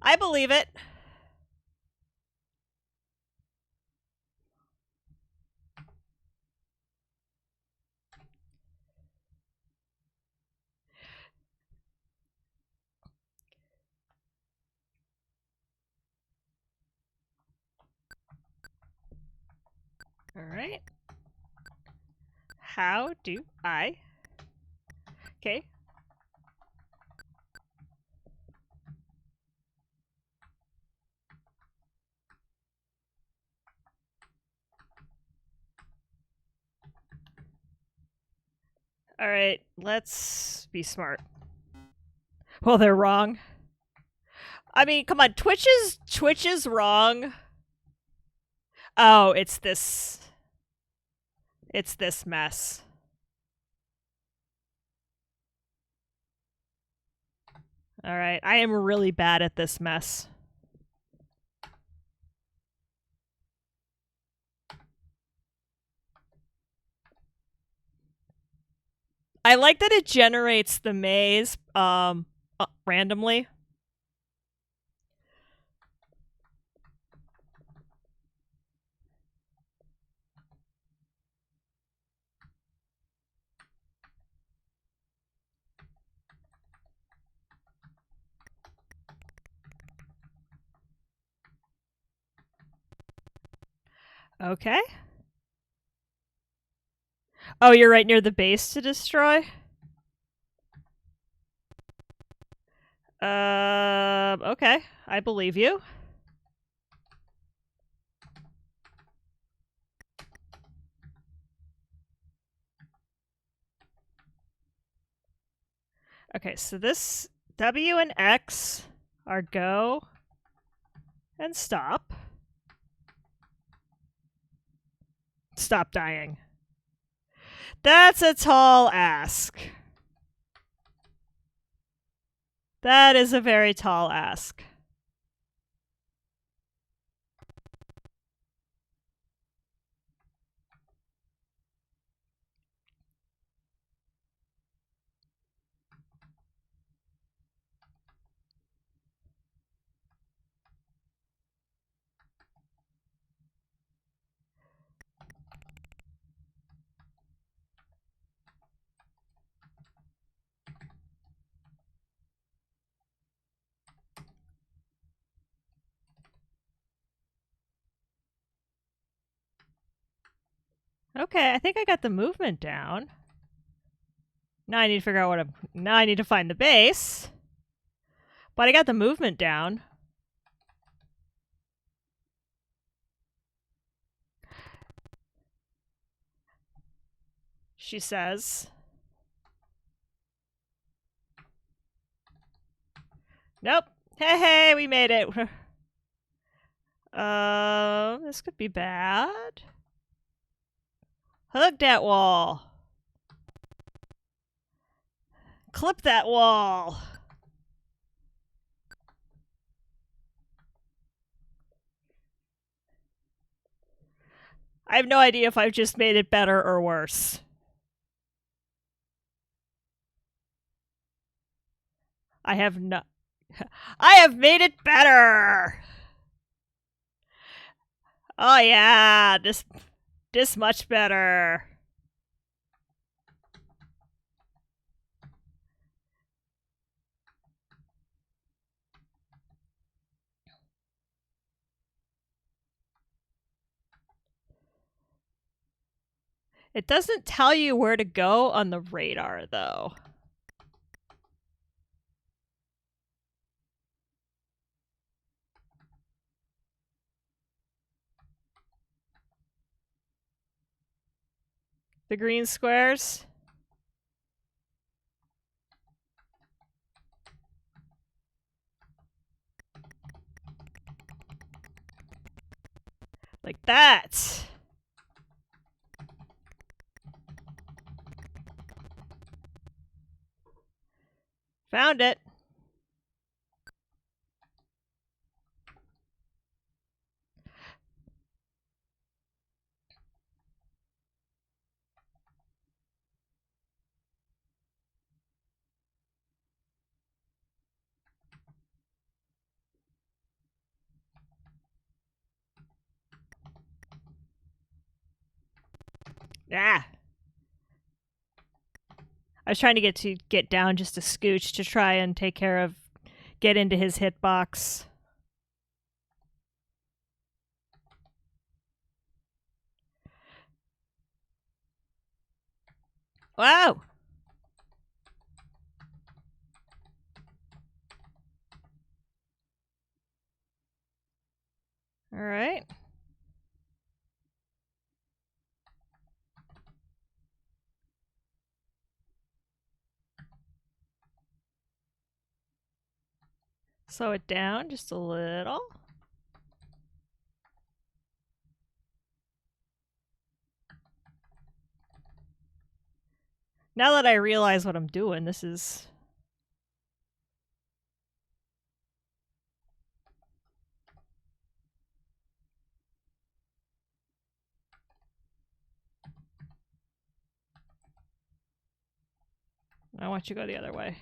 I believe it. All right. How do I? Okay. All right. Let's be smart. Well, they're wrong. I mean, come on. Twitch is wrong. Oh, it's this mess. All right. I am really bad at this mess. I like that it generates the maze randomly. Okay. Oh, you're right near the base to destroy? Okay. I believe you. Okay, so this W and X are go and stop. Stop dying. That's a tall ask. That is a very tall ask. Okay, I think I got the movement down. Now I need to figure out now I need to find the base. But I got the movement down. She says. Nope. Hey, we made it. This could be bad. Hug that wall. Clip that wall. I have no idea if I've just made it better or worse. I have made it better! Oh yeah, this much better. It doesn't tell you where to go on the radar, though. The green squares? Like that. Found it. Ah. I was trying to get down just a scooch to try and get into his hitbox. Wow. All right. Slow it down just a little. Now that I realize what I'm doing, this is... I want you to go the other way.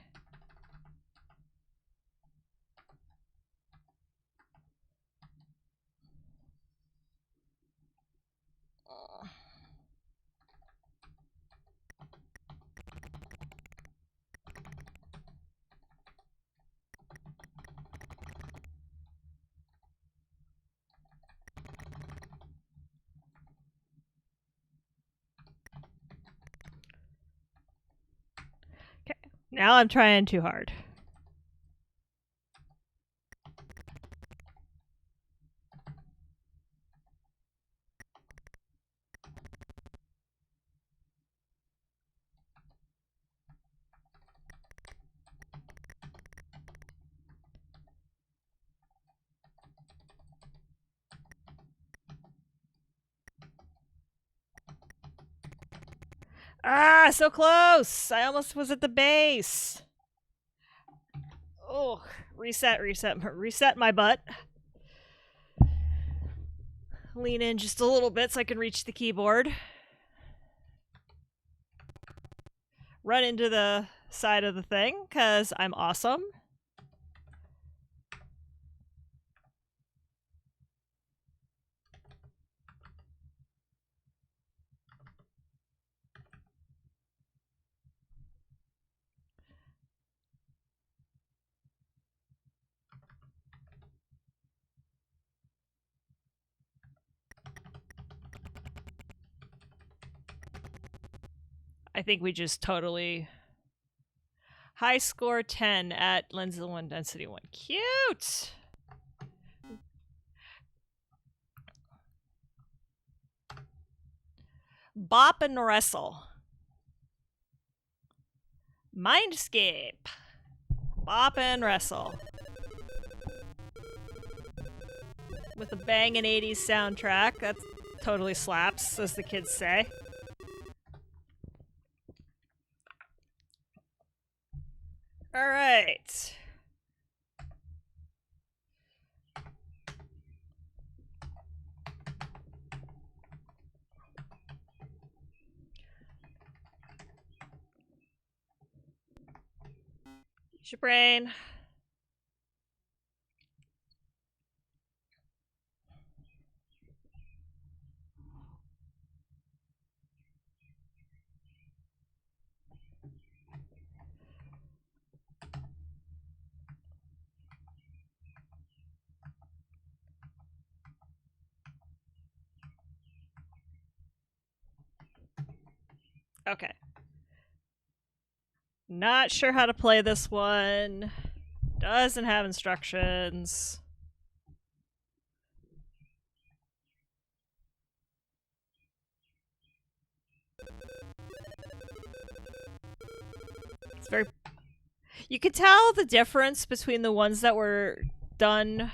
Okay, now I'm trying too hard. Ah, so close! I almost was at the base. Oh, reset my butt. Lean in just a little bit so I can reach the keyboard. Run into the side of the thing, because I'm awesome. I think we just totally High score 10 at Lenses 1 Density 1. Cute! Bop and Wrestle. Mindscape. Bop and Wrestle. With a bangin' 80s soundtrack. That totally slaps, as the kids say. Alright. Use your brain. Okay. Not sure how to play this one. Doesn't have instructions. It's very... You could tell the difference between the ones that were done...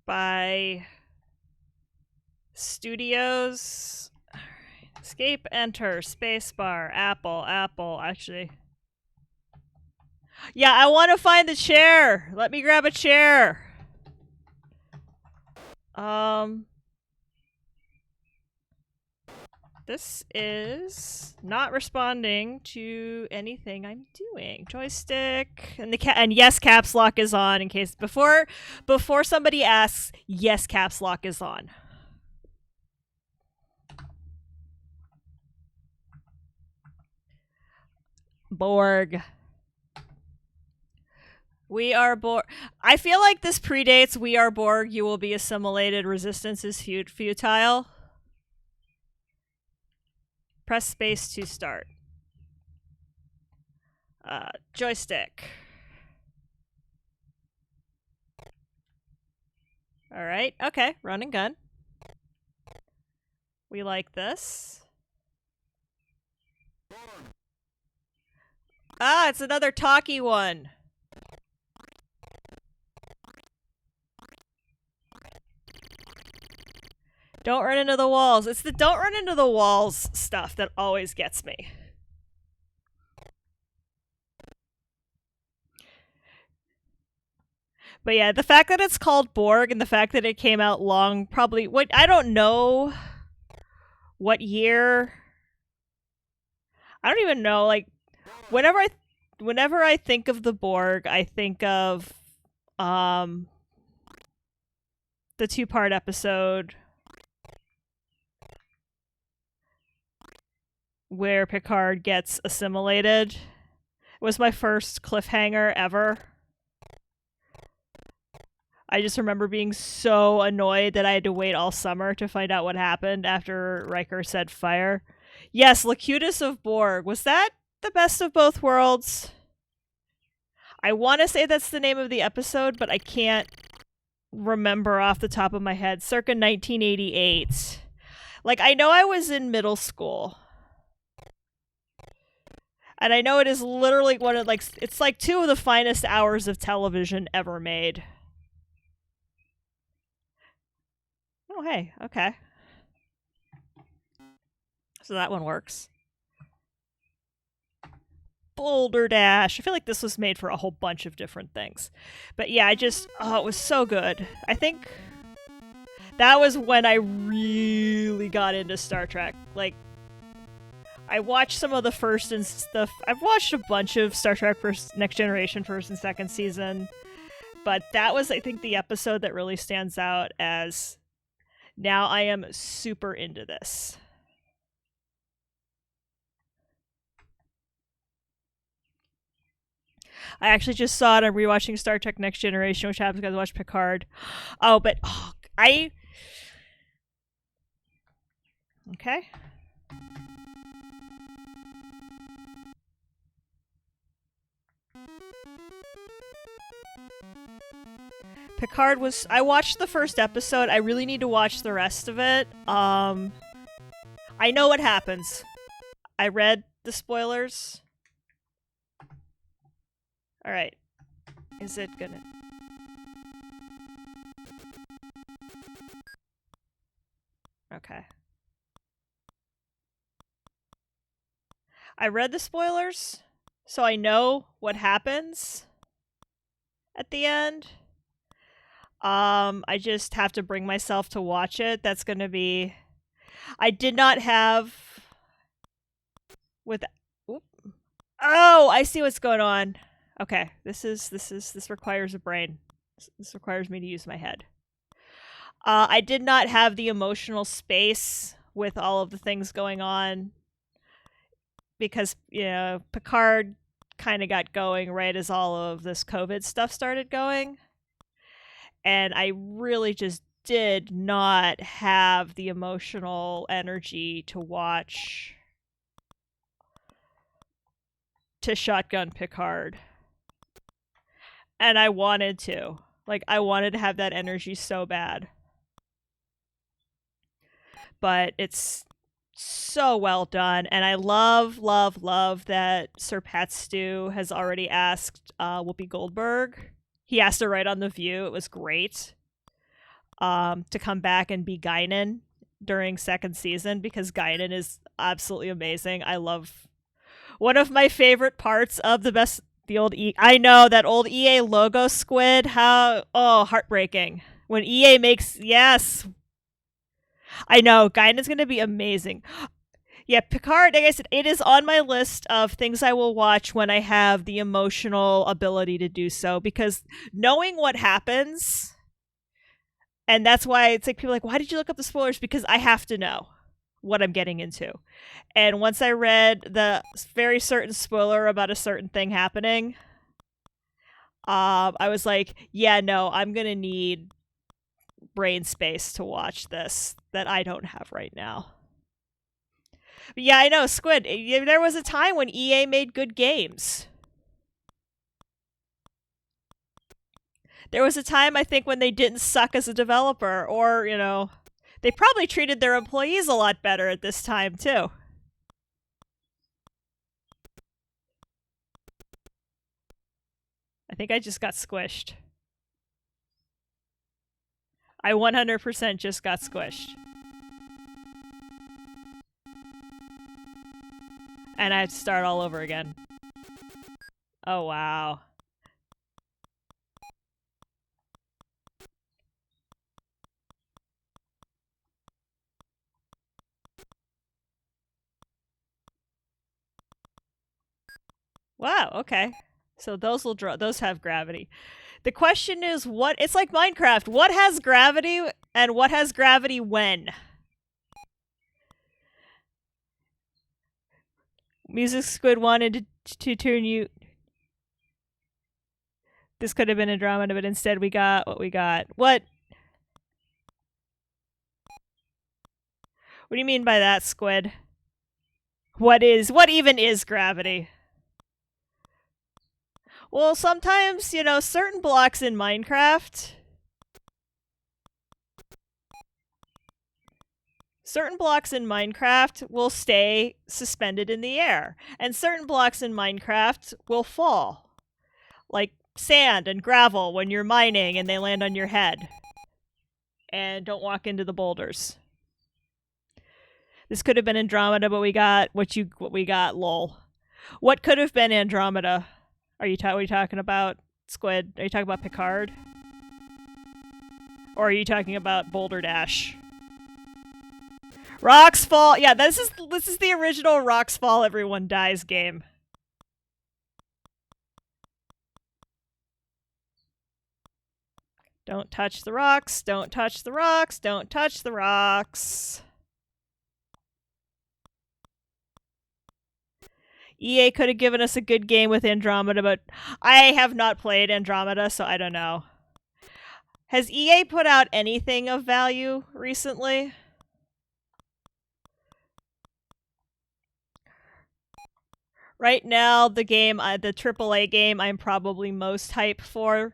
by studios. All right. Escape, enter, spacebar, Apple, actually. Yeah, I want to find the chair. Let me grab a chair. This is not responding to anything I'm doing. Joystick and and yes, caps lock is on. In case before somebody asks, yes, caps lock is on. Borg. We are Borg. I feel like this predates We Are Borg. You will be assimilated. Resistance is futile. Press space to start. Joystick. Alright, okay. Run and gun. We like this. Ah, it's another talkie one. Don't run into the walls. It's the don't run into the walls stuff that always gets me. But yeah, the fact that it's called Borg and the fact that it came out probably, I don't know what year. I don't even know, like, whenever I think of the Borg, I think of, the 2-part episode where Picard gets assimilated. It was my first cliffhanger ever. I just remember being so annoyed that I had to wait all summer to find out what happened after Riker said fire. Yes, Locutus of Borg. Was that the best of both worlds? I want to say that's the name of the episode, but I can't remember off the top of my head. Circa 1988. Like, I know I was in middle school. And I know it is literally one of, like, it's like 2 of the finest hours of television ever made. Oh, hey, okay. So that one works. Boulder Dash. I feel like this was made for a whole bunch of different things. But yeah, it was so good. I think that was when I really got into Star Trek. Like, I watched some of the first and stuff. I've watched a bunch of Star Trek Next Generation first and second season. But that was, I think, the episode that really stands out as now I am super into this. I actually just saw it. I'm rewatching Star Trek Next Generation, which happens because I watched Picard. Oh, but I okay. Picard was. I watched the first episode. I really need to watch the rest of it. I know what happens. I read the spoilers. All right. Is it gonna? Okay. I read the spoilers, so I know what happens at the end. I just have to bring myself to watch it. That's gonna be. I did not have with. Oop. Oh, I see what's going on. Okay, this requires a brain. This requires me to use my head. I did not have the emotional space with all of the things going on because Picard kind of got going right as all of this COVID stuff started going, and I really just did not have the emotional energy to watch to shotgun Picard. And I wanted to. Like, I wanted to have that energy so bad. But it's so well done. And I love, love, love that Sir Pat Stew has already asked Whoopi Goldberg. He asked her right on The View. It was great. To come back and be Guinan during second season, because Guinan is absolutely amazing. I love one of my favorite parts of the old I know that old EA logo squid. How heartbreaking when EA makes yes. I know Guinan's going to be amazing. Yeah, Picard. Like I said, it is on my list of things I will watch when I have the emotional ability to do so. Because knowing what happens. And that's why it's like people are like, why did you look up the spoilers? Because I have to know what I'm getting into. And once I read the very certain spoiler about a certain thing happening, I was like, yeah, no, I'm going to need brain space to watch this that I don't have right now. But yeah, I know, Squid, there was a time when EA made good games. There was a time, I think, when they didn't suck as a developer, or, they probably treated their employees a lot better at this time, too. I think I just got squished. I 100% just got squished. And I have to start all over again. Oh, wow. Wow, okay. So those have gravity. The question is it's like Minecraft. What has gravity and what has gravity when? Music Squid wanted to turn you. This could have been Andromeda, but instead we got what we got. What? What do you mean by that, Squid? What even is gravity? Well, sometimes, certain blocks in Minecraft. Certain blocks in Minecraft will stay suspended in the air, and certain blocks in Minecraft will fall. Like sand and gravel when you're mining and they land on your head. And don't walk into the boulders. This could have been Andromeda, but we got what we got, lol. What could have been Andromeda? Are you talking about, Squid? Are you talking about Picard? Or are you talking about Boulder Dash? Rocks Fall. Yeah, this is the original Rocks Fall Everyone Dies game. Don't touch the rocks. Don't touch the rocks. Don't touch the rocks. EA could have given us a good game with Andromeda, but I have not played Andromeda, so I don't know. Has EA put out anything of value recently? Right now, the game, the AAA game, I'm probably most hyped for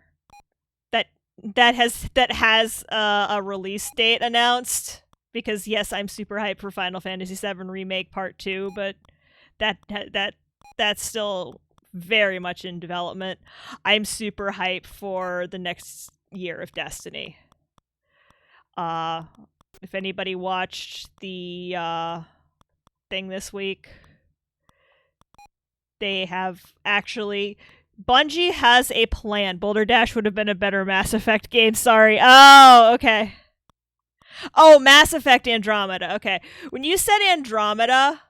that has a release date announced. Because yes, I'm super hyped for Final Fantasy VII Remake Part 2, but that's still very much in development. I'm super hyped for the next year of Destiny. If anybody watched the thing this week, they have actually Bungie has a plan. Boulder Dash would have been a better Mass Effect game. Sorry. Oh, okay. Oh, Mass Effect Andromeda. Okay. When you said Andromeda,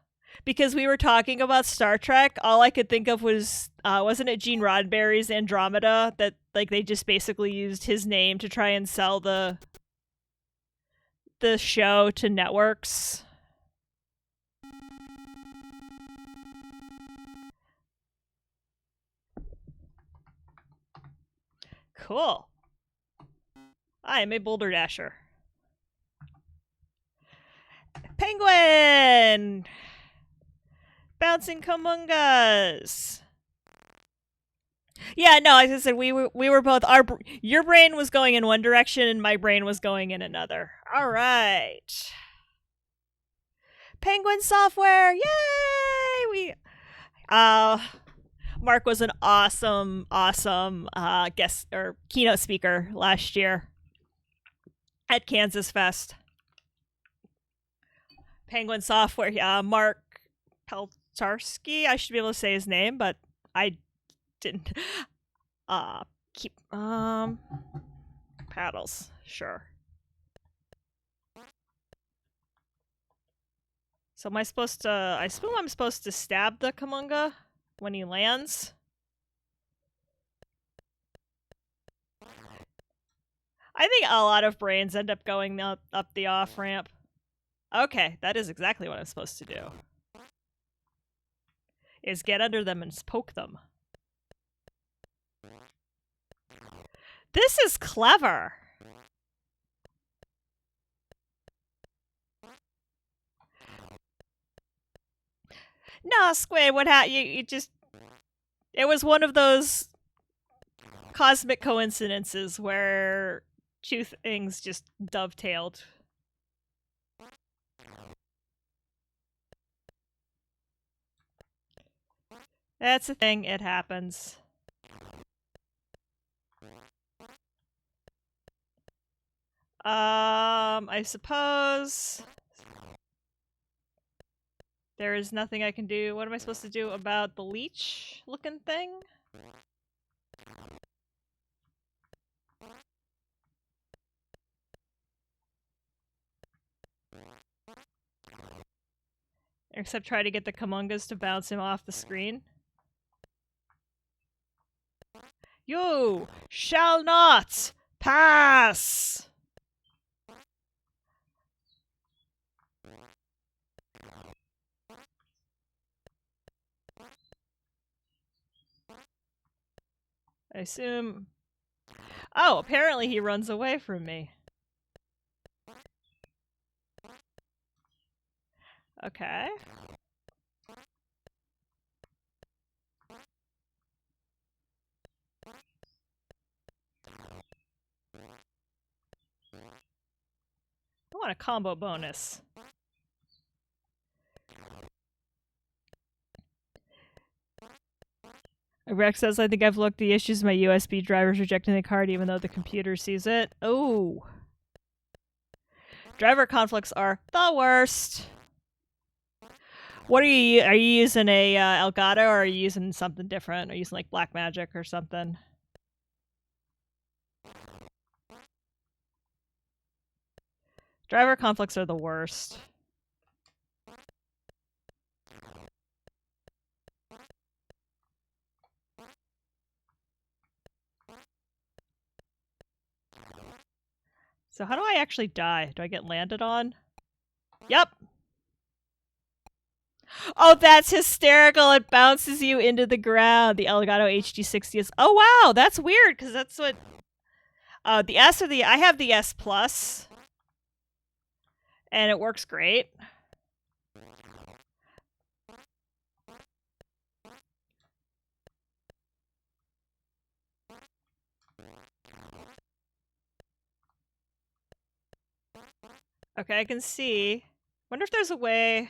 because we were talking about Star Trek, all I could think of was wasn't it Gene Roddenberry's Andromeda that like they just basically used his name to try and sell the show to networks. Cool. I am a Boulder Dasher. Penguin! Bouncing Kamungas! Yeah, no, as I said, we were both your brain was going in one direction and my brain was going in another. All right. Penguin Software! Yay! Mark was an awesome guest or keynote speaker last year at Kansas Fest. Penguin Software, Mark Pelcharski. I should be able to say his name, but I didn't. Keep paddles, sure. So am I supposed to? I assume I'm supposed to stab the Kamunga when he lands. I think a lot of brains end up going up the off ramp. Okay, that is exactly what I'm supposed to do. Is get under them and poke them. This is clever. No, Squid, what happened? You just... It was one of those cosmic coincidences where two things just dovetailed. That's the thing, it happens. I suppose there is nothing I can do. What am I supposed to do about the leech looking thing? Except try to get the Kamungas to bounce him off the screen. You shall not pass! I assume... Oh, apparently he runs away from me. Okay. I want a combo bonus. Rex says, I think I've looked the issues. My USB driver's rejecting the card even though the computer sees it. Oh. Driver conflicts are the worst. What are you using a Elgato or are you using something different? Are you using like Blackmagic or something? Driver conflicts are the worst. So how do I actually die? Do I get landed on? Yep. Oh, that's hysterical. It bounces you into the ground. The Elgato HD60 is. Oh, wow. That's weird because that's what. The S or the. I have the S Plus, and it works great. Okay, I can see. Wonder if there's a way.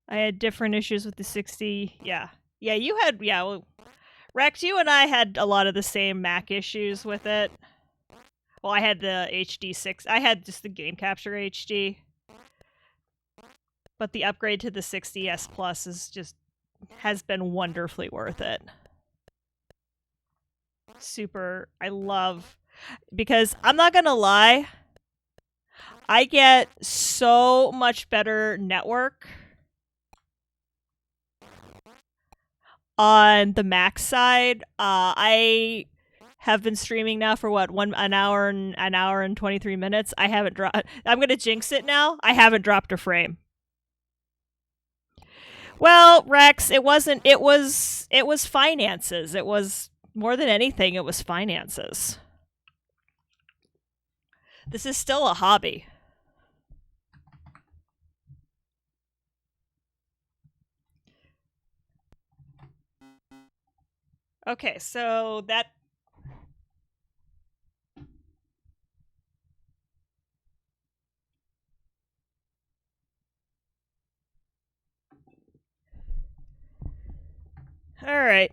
I had different issues with the 60. Yeah. Yeah, you had. Yeah, well, Rex, you and I had a lot of the same Mac issues with it. Well, I had the HD6. I had just the Game Capture HD. But the upgrade to the 60S Plus is just has been wonderfully worth it. Super. I love because I'm not going to lie, I get so much better network on the Mac side. I have been streaming now for what an hour and 23 minutes. I haven't dropped. I'm gonna jinx it now. I haven't dropped a frame. Well, Rex, it wasn't. It was finances. It was more than anything. It was finances. This is still a hobby. Okay, so that. All right.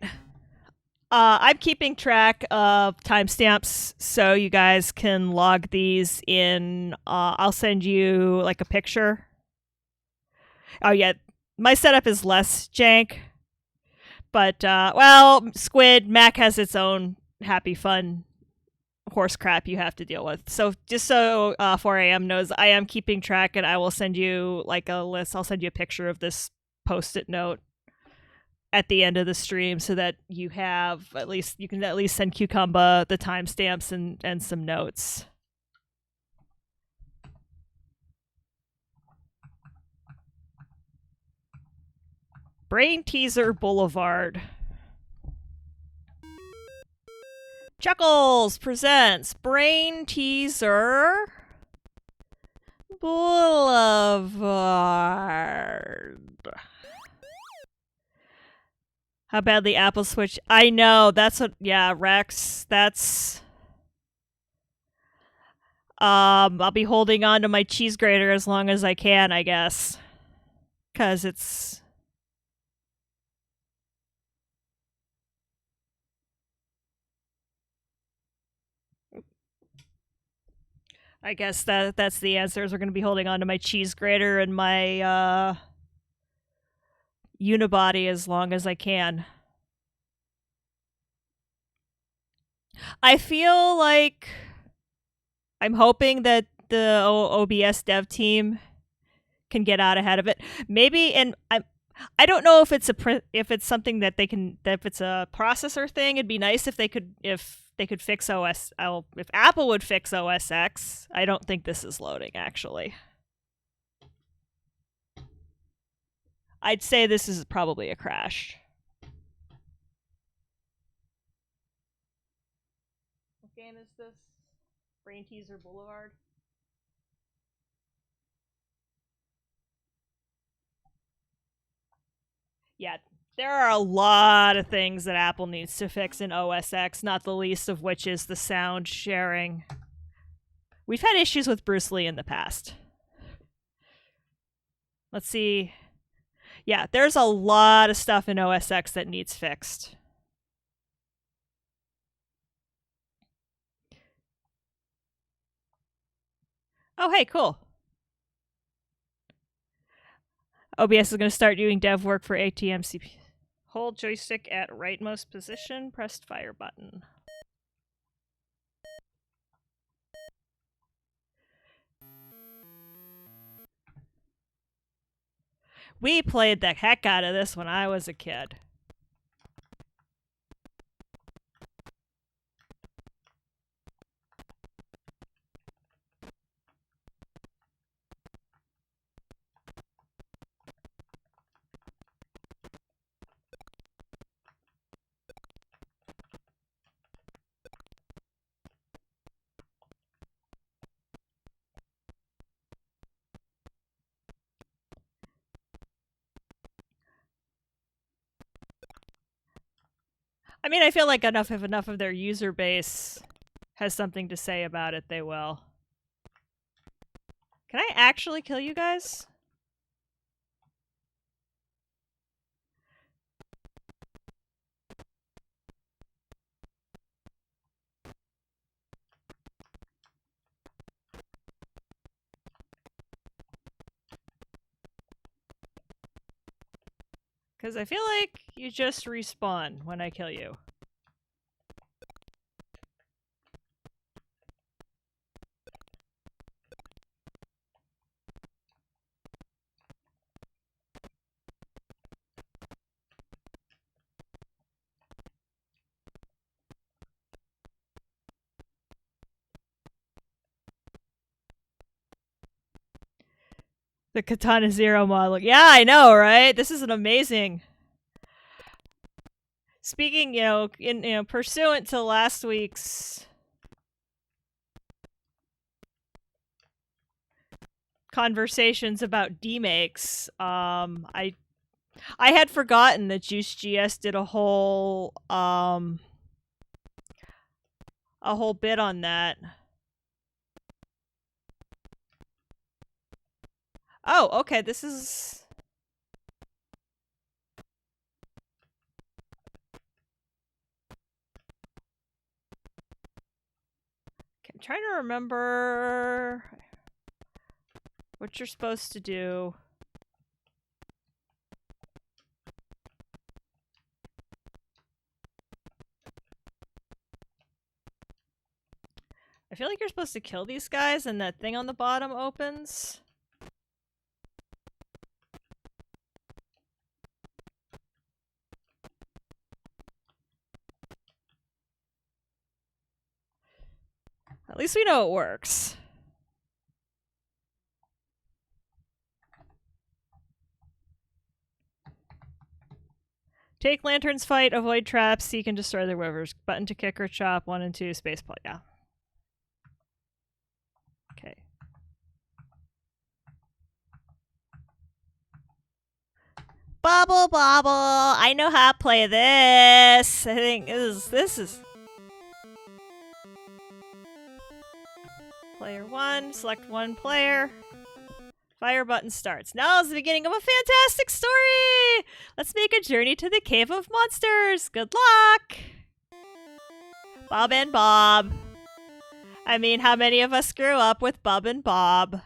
I'm keeping track of timestamps so you guys can log these in. I'll send you like a picture. Oh, yeah. My setup is less jank. But, well, Squid, Mac has its own happy, fun horse crap you have to deal with. So just so 4am knows, I am keeping track and I will send you like a list. I'll send you a picture of this post-it note at the end of the stream so that you have you can at least send Cucumba the timestamps and some notes. Brain Teaser Boulevard. Chuckles presents Brain Teaser Boulevard. How badly Apple Switch. I know, that's what. Yeah, Rex, that's. I'll be holding on to my cheese grater as long as I can, I guess. Because it's. I guess that's the answer. Is we're going to be holding on to my cheese grater and my unibody as long as I can. I feel like I'm hoping that the OBS dev team can get out ahead of it. Maybe, and I don't know if it's if it's something that they can, if it's a processor thing. It'd be nice if they could fix OS. If Apple would fix OS X. I don't think this is loading actually. I'd say this is probably a crash. What game is this? Brain Teaser Boulevard. Yeah, there are a lot of things that Apple needs to fix in OS X, not the least of which is the sound sharing. We've had issues with Bruce Lee in the past. Let's see. Yeah, there's a lot of stuff in OS X that needs fixed. Oh, hey, cool. OBS is going to start doing dev work for ATM CPU. Hold joystick at rightmost position, pressed fire button. We played the heck out of this when I was a kid. I mean, I feel like if enough of their user base has something to say about it, they will. Can I actually kill you guys? Because I feel like you just respawn when I kill you. The Katana Zero model. Yeah, I know, right? This is an amazing. Speaking, pursuant to last week's conversations about demakes, I had forgotten that Juice.gs did a whole bit on that. Oh, okay, this is... I'm trying to remember what you're supposed to do. I feel like you're supposed to kill these guys and that thing on the bottom opens. At least we know it works. Take lanterns, fight, avoid traps, seek and destroy their wivers. Button to kick or chop, 1 and 2, space play. Yeah. Okay. Bubble bobble. I know how to play this. I think this is player 1. Select 1 player. Fire button starts. Now is the beginning of a fantastic story! Let's make a journey to the Cave of Monsters! Good luck! Bob and Bob. I mean, how many of us grew up with Bob and Bob?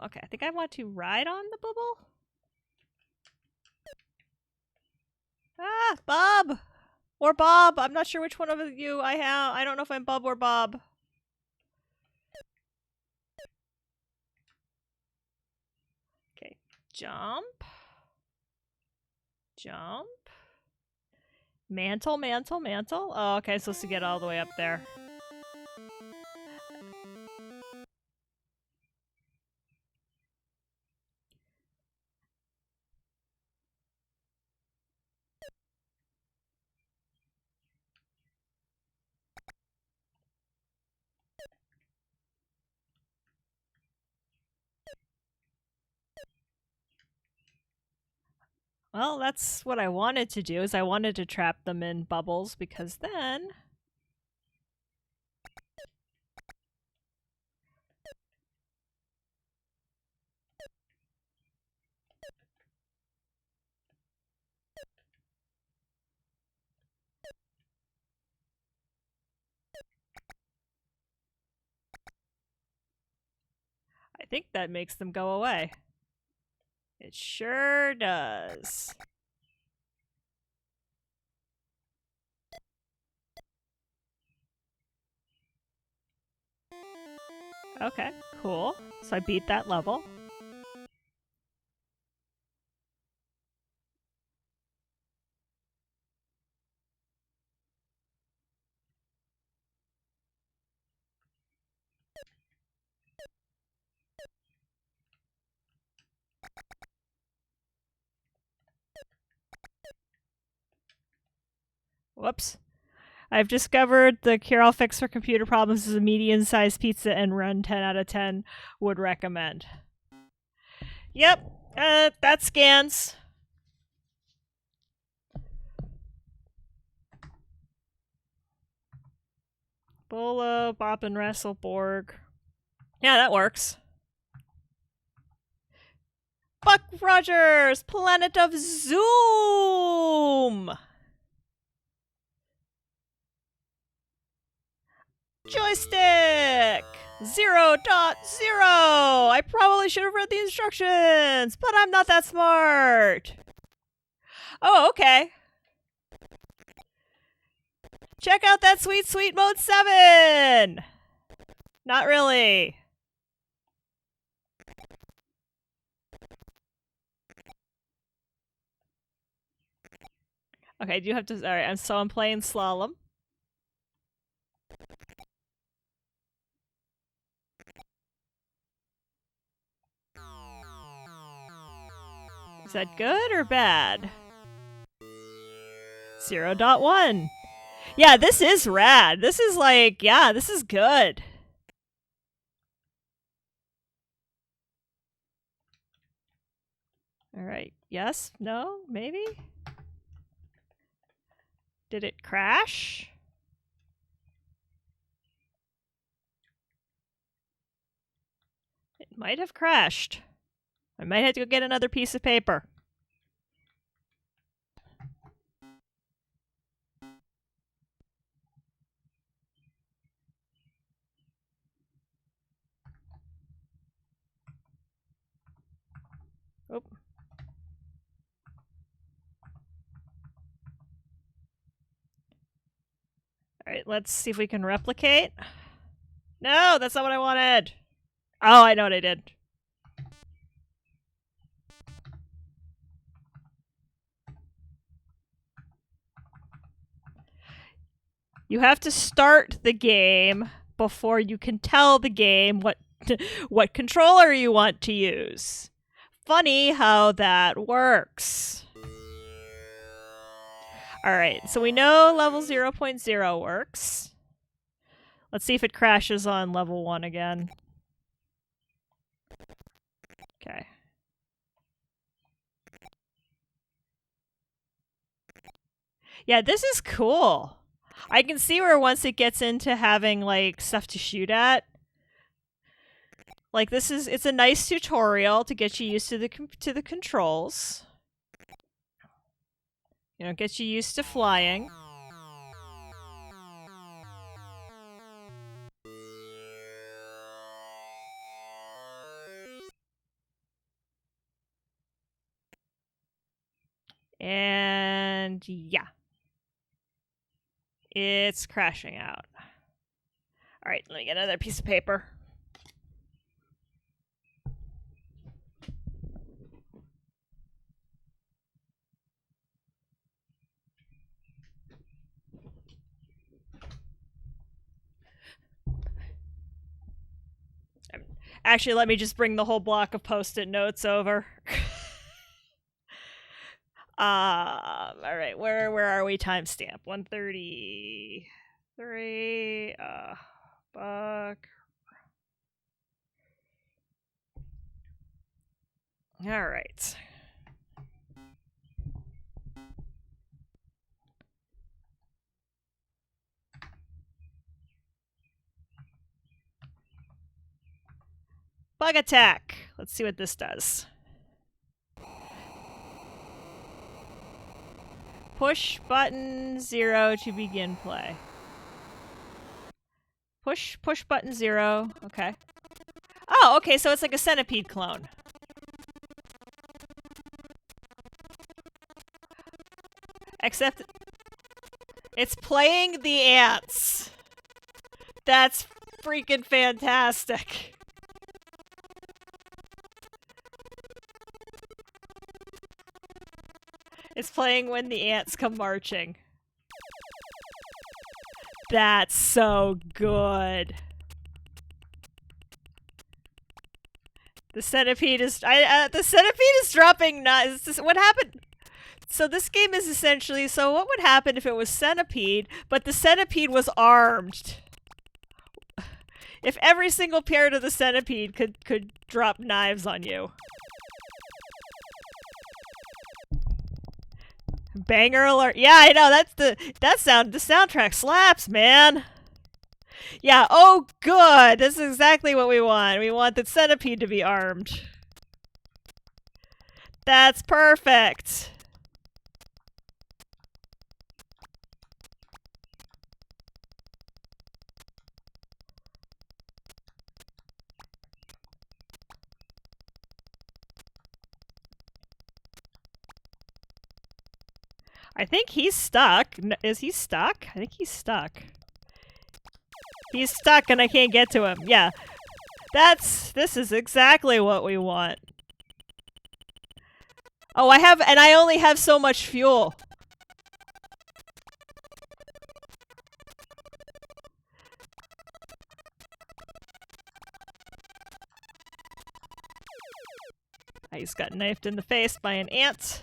Okay, I think I want to ride on the bubble. Ah, Bob! Or Bob! I'm not sure which one of you I have. I don't know if I'm Bob or Bob. Okay, jump. Jump. Mantle, mantle, mantle. Oh, okay, I'm supposed to get all the way up there. Well, that's what I wanted to do, is I wanted to trap them in bubbles, because then... I think that makes them go away. It sure does. Okay, cool. So I beat that level. Whoops. I've discovered the cure-all fix for computer problems is a medium-sized pizza and run 10 out of 10 would recommend. Yep, that scans. Bolo, Bop and Wrestleborg. Yeah, that works. Buck Rogers, Planet of Zoom! Joystick! 0.0! I probably should have read the instructions, but I'm not that smart. Oh, okay. Check out that sweet, sweet Mode 7! Not really. Okay, I do have to. Alright, so I'm playing Slalom. Is that good or bad? 0.1. Yeah, this is rad. This is like, yeah, this is good. Alright, yes, no, maybe? Did it crash? It might have crashed. I might have to go get another piece of paper. Oh. Alright, let's see if we can replicate. No, that's not what I wanted. Oh, I know what I did. You have to start the game before you can tell the game what controller you want to use. Funny how that works. Alright, so we know level 0.0 works. Let's see if it crashes on level 1 again. Okay. Yeah, this is cool. I can see where once it gets into having, like, stuff to shoot at. Like, it's a nice tutorial to get you used to the controls. You know, get you used to flying. And yeah. It's crashing out. Alright, let me get another piece of paper. Actually, let me just bring the whole block of Post-it notes over. Alright, where are we? Timestamp 1:33. Buck. Alright. Bug attack. Let's see what this does. Push button 0 to begin play. Push button 0. Okay. Oh, okay, so it's like a Centipede clone. Except it's playing the ants. That's freaking fantastic. It's playing when the ants come marching. That's so good. The centipede is dropping nuts. What happened? So this game is essentially, so what would happen if it was Centipede, but the Centipede was armed? If every single parent of the Centipede could drop knives on you. Banger alert. Yeah, I know, the soundtrack slaps, man. Yeah, oh good. This is exactly what we want. We want the Centipede to be armed. That's perfect. I think he's stuck. Is he stuck? I think he's stuck. He's stuck and I can't get to him. Yeah. This is exactly what we want. Oh, I only have so much fuel. I just got knifed in the face by an ant.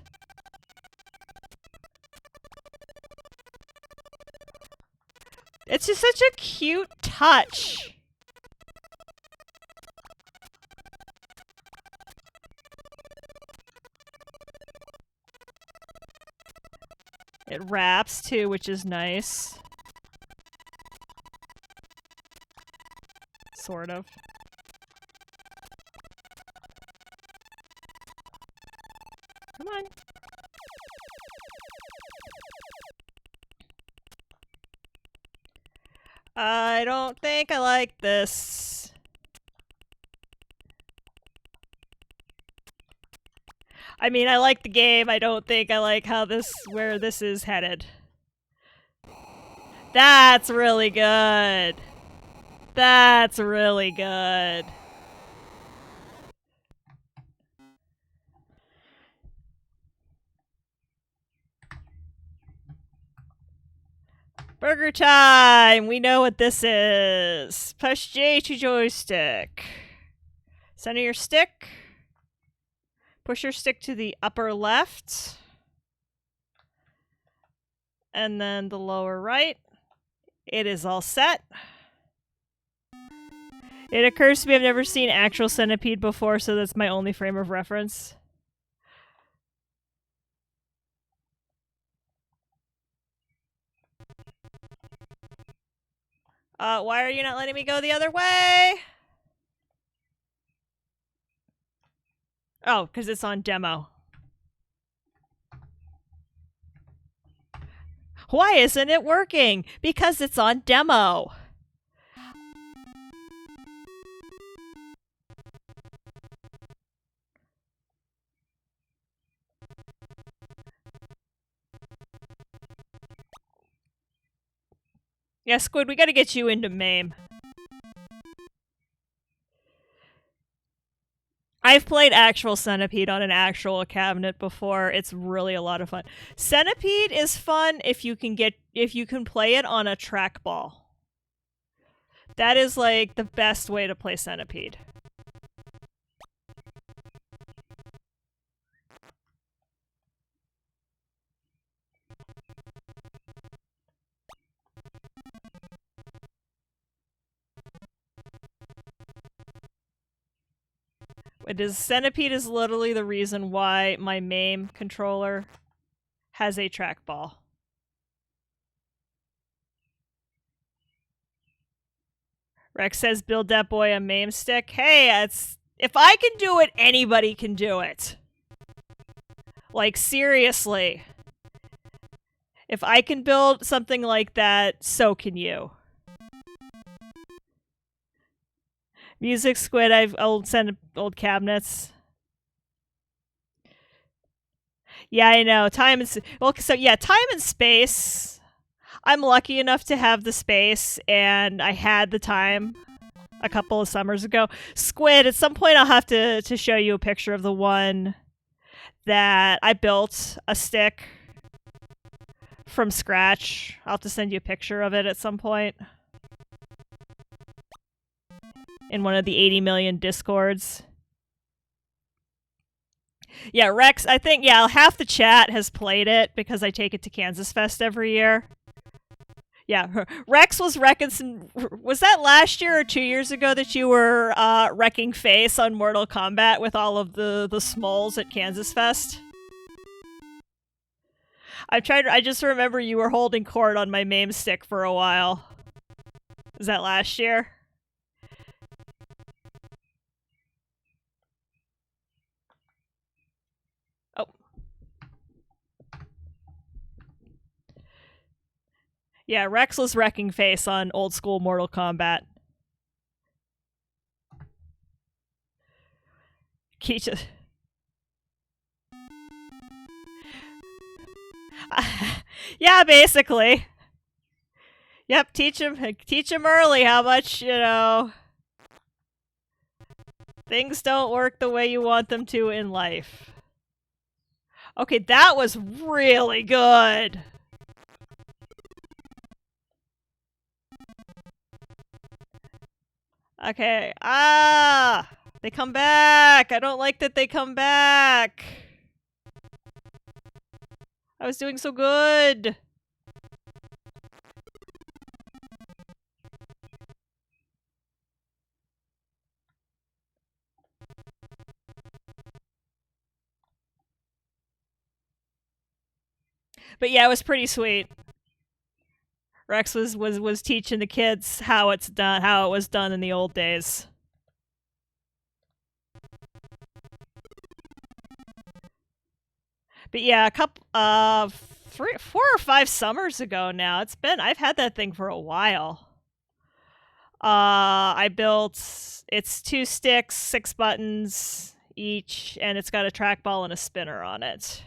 It's just such a cute touch. It wraps too, which is nice. Sort of. Come on. I don't think I like this. I mean, I like the game. I don't think I like where this is headed. That's really good. That's really good. Burger time! We know what this is. Push J to joystick. Center your stick. Push your stick to the upper left. And then the lower right. It is all set. It occurs to me I've never seen actual Centipede before, so that's my only frame of reference. Why are you not letting me go the other way? Oh, because it's on demo. Why isn't it working? Because it's on demo. Yeah, Squid, we gotta get you into MAME. I've played actual Centipede on an actual cabinet before. It's really a lot of fun. Centipede is fun if you can play it on a trackball. That is like the best way to play Centipede. Centipede is literally the reason why my MAME controller has a trackball. Rex says, build that boy a MAME stick. Hey, if I can do it, anybody can do it. Like, seriously. If I can build something like that, so can you. Music Squid, I'll send old cabinets. Yeah, I know. Time and space. I'm lucky enough to have the space, and I had the time a couple of summers ago. Squid, at some point I'll have to show you a picture of the one that I built a stick from scratch. I'll have to send you a picture of it at some point. In one of the 80 million discords. Yeah, Rex, I think, yeah, half the chat has played it because I take it to Kansas Fest every year. Yeah, Rex was wrecking. Was that last year or 2 years ago that you were wrecking face on Mortal Kombat with all of the smalls at Kansas Fest? I just remember you were holding court on my MAME stick for a while. Was that last year? Oh. Yeah, Rex was wrecking face on old school Mortal Kombat. Keisha. Yeah, basically. Yep, teach him early how much, things don't work the way you want them to in life. Okay, that was really good. Okay, they come back. I don't like that they come back. I was doing so good. But yeah, it was pretty sweet. Rex was teaching the kids how it was done in the old days. But yeah, a couple 4 or 5 summers ago now. I've had that thing for a while. I built it's 2 sticks, 6 buttons each, and it's got a trackball and a spinner on it.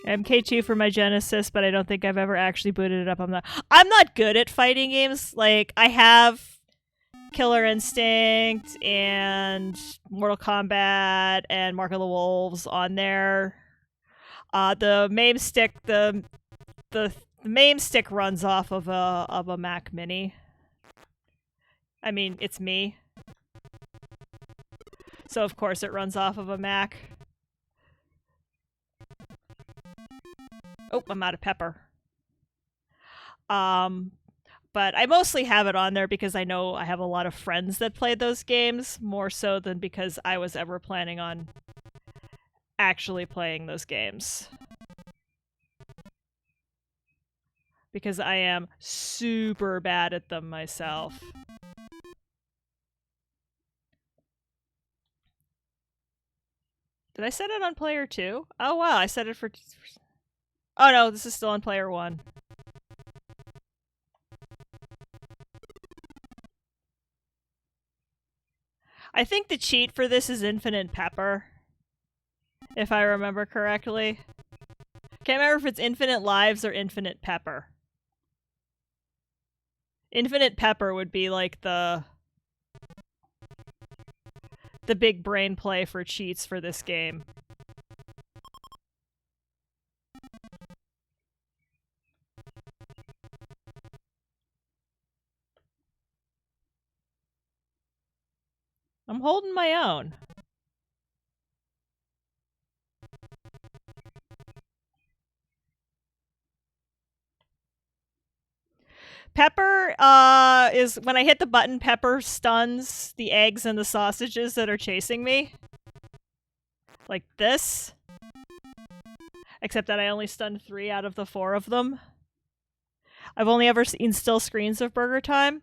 MK2 for my Genesis, but I don't think I've ever actually booted it up. I'm not good at fighting games. Like, I have Killer Instinct and Mortal Kombat and Mark of the Wolves on there. The MAME stick, the MAME stick runs off of a Mac Mini. I mean, it's me, so of course it runs off of a Mac. Oh, I'm out of pepper. But I mostly have it on there because I know I have a lot of friends that played those games, more so than because I was ever planning on actually playing those games. Because I am super bad at them myself. Did I set it on player 2? Oh wow, I set it for... Oh no, this is still on player 1. I think the cheat for this is infinite pepper, if I remember correctly. Can't remember if it's infinite lives or infinite pepper. Infinite pepper would be like the big brain play for cheats for this game. I'm holding my own. Pepper is when I hit the button, pepper stuns the eggs and the sausages that are chasing me. Like this. Except that I only stunned 3 out of the 4 of them. I've only ever seen still screens of Burger Time.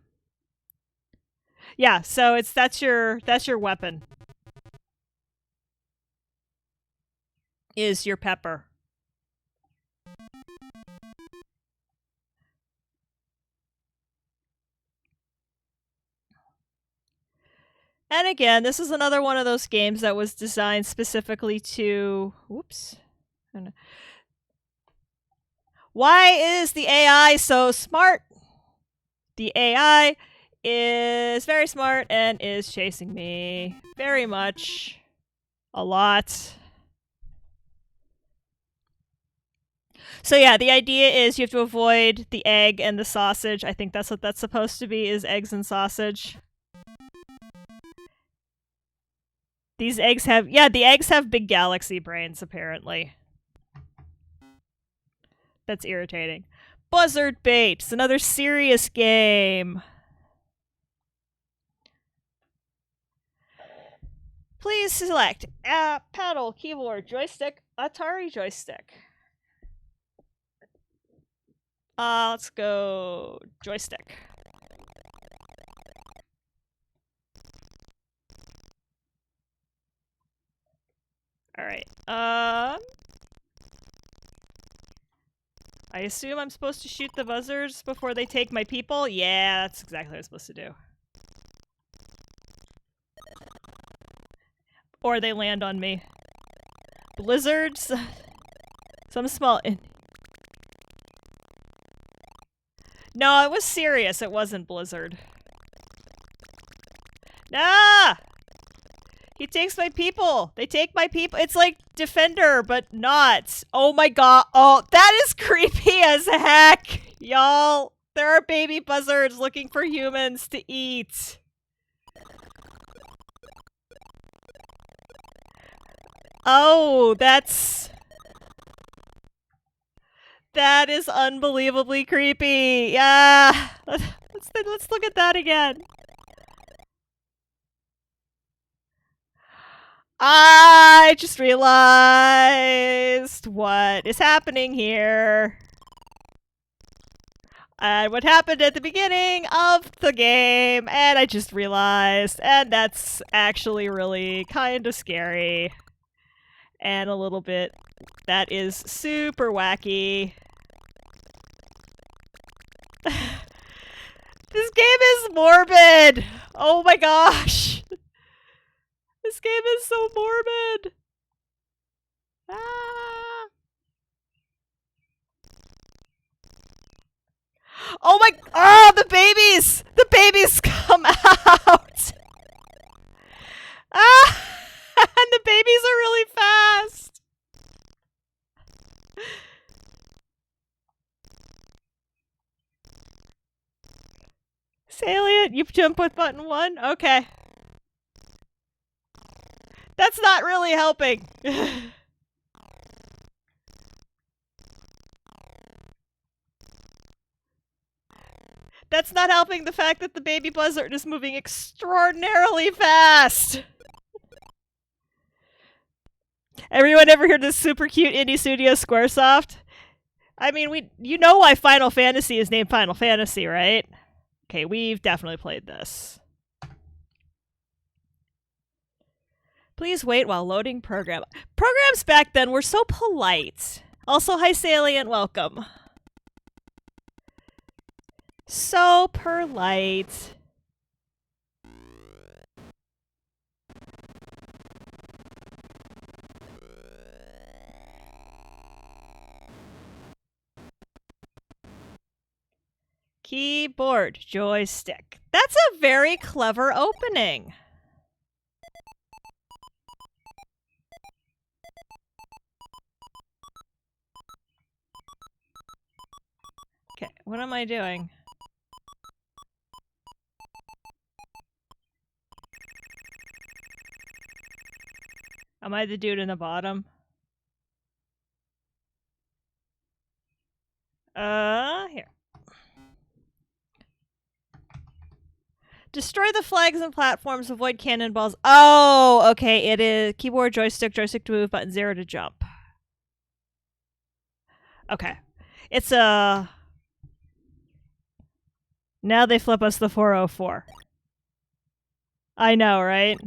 Yeah, so that's your weapon. Is your pepper. And again, this is another one of those games that was designed specifically to... Whoops. Why is the AI so smart? The AI is very smart and is chasing me very much. A lot. So yeah, the idea is you have to avoid the egg and the sausage. I think that's what that's supposed to be, is eggs and sausage. These eggs have, yeah, the eggs have big galaxy brains, apparently. That's irritating. Buzzard Bait. It's another serious game. Please select paddle, keyboard, joystick, Atari joystick. Let's go joystick. Alright. I assume I'm supposed to shoot the buzzards before they take my people? Yeah, that's exactly what I'm supposed to do. Or they land on me. Blizzards? Some small... No, it was serious. It wasn't Blizzard. Nah! He takes my people. They take my people. It's like Defender, but not. Oh my god. Oh, that is creepy as heck. Y'all, there are baby buzzards looking for humans to eat. Oh, that is unbelievably creepy. Yeah. Let's look at that again. I just realized what is happening here. And what happened at the beginning of the game, and I just realized, and that's actually really kind of scary. And a little bit, that is super wacky. This game is morbid! Oh my gosh! This game is so morbid! Ah! Oh my... Oh, the babies! The babies come out! Ah! And the babies are really fast! Salient, you jump with button 1? Okay. That's not really helping. That's not helping the fact that the baby buzzard is moving extraordinarily fast. Everyone ever heard this super cute indie studio, Squaresoft? I mean, you know why Final Fantasy is named Final Fantasy, right? Okay, we've definitely played this. Please wait while loading program. Programs back then were so polite. Also, hi Salient, welcome. So polite. Keyboard, joystick. That's a very clever opening. Okay, what am I doing? Am I the dude in the bottom? Here. Destroy the flags and platforms, avoid cannonballs. Oh, okay, it is keyboard, joystick, joystick to move, button 0 to jump. Okay. It's a... Now they flip us the 404. I know, right?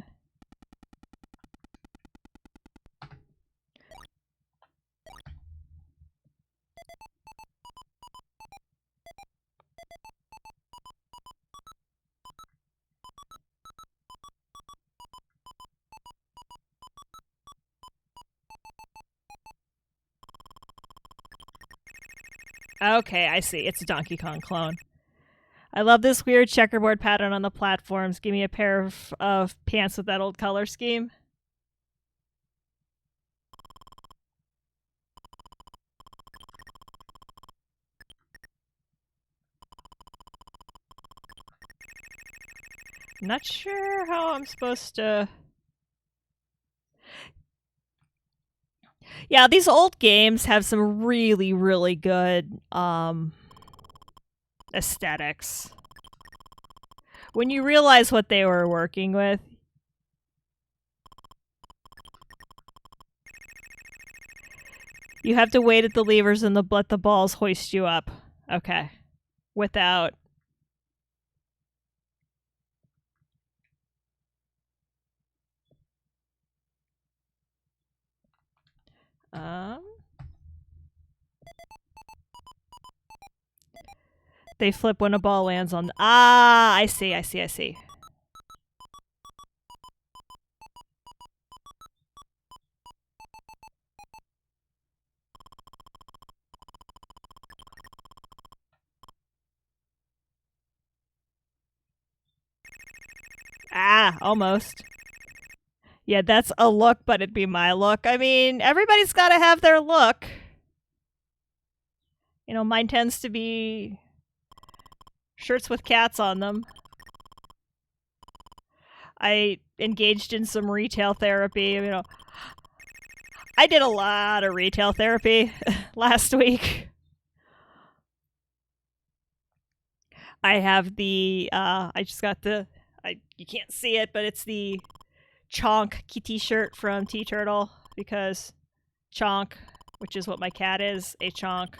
Okay, I see. It's a Donkey Kong clone. I love this weird checkerboard pattern on the platforms. Give me a pair of pants with that old color scheme. Not sure how I'm supposed to... Yeah, these old games have some really, really good aesthetics. When you realize what they were working with. You have to wait at the levers and let the balls hoist you up. Okay. Without... They flip when a ball lands on... Ah, I see. Ah, almost. Yeah, that's a look, but it'd be my look. I mean, everybody's got to have their look. You know, mine tends to be shirts with cats on them. I engaged in some retail therapy. You know, I did a lot of retail therapy last week. I have the, I just got the, you can't see it, but it's the Chonk t-shirt from T-Turtle, because Chonk, which is what my cat is, a chonk.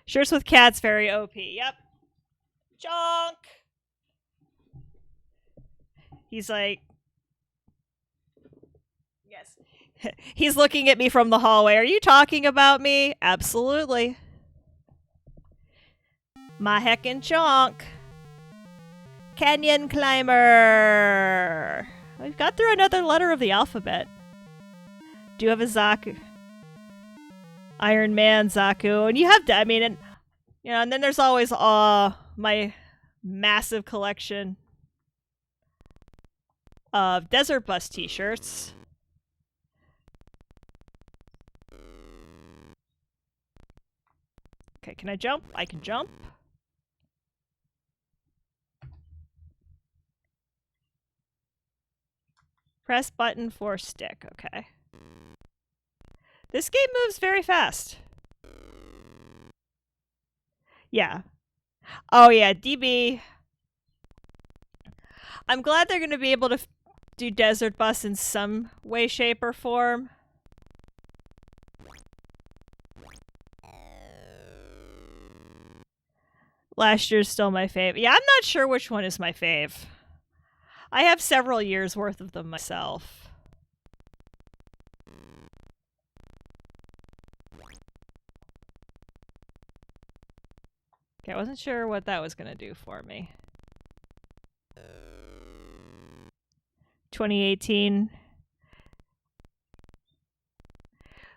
Shirts with cats, very OP. Yep. Chonk! He's like... Yes. He's looking at me from the hallway. Are you talking about me? Absolutely. My heckin' Chonk. Canyon Climber. We've got through another letter of the alphabet. Do you have a Zaku? Iron Man, Zaku. And you have to, I mean, and, you know, and then there's always my massive collection of Desert Bus t-shirts. Okay, can I jump? I can jump. Press button for stick. Okay. This game moves very fast. Yeah. Oh yeah, DB. I'm glad they're going to be able to do Desert Bus in some way, shape, or form. Last year's still my fave. Yeah, I'm not sure which one is my fave. I have several years worth of them myself. Okay, I wasn't sure what that was going to do for me. 2018.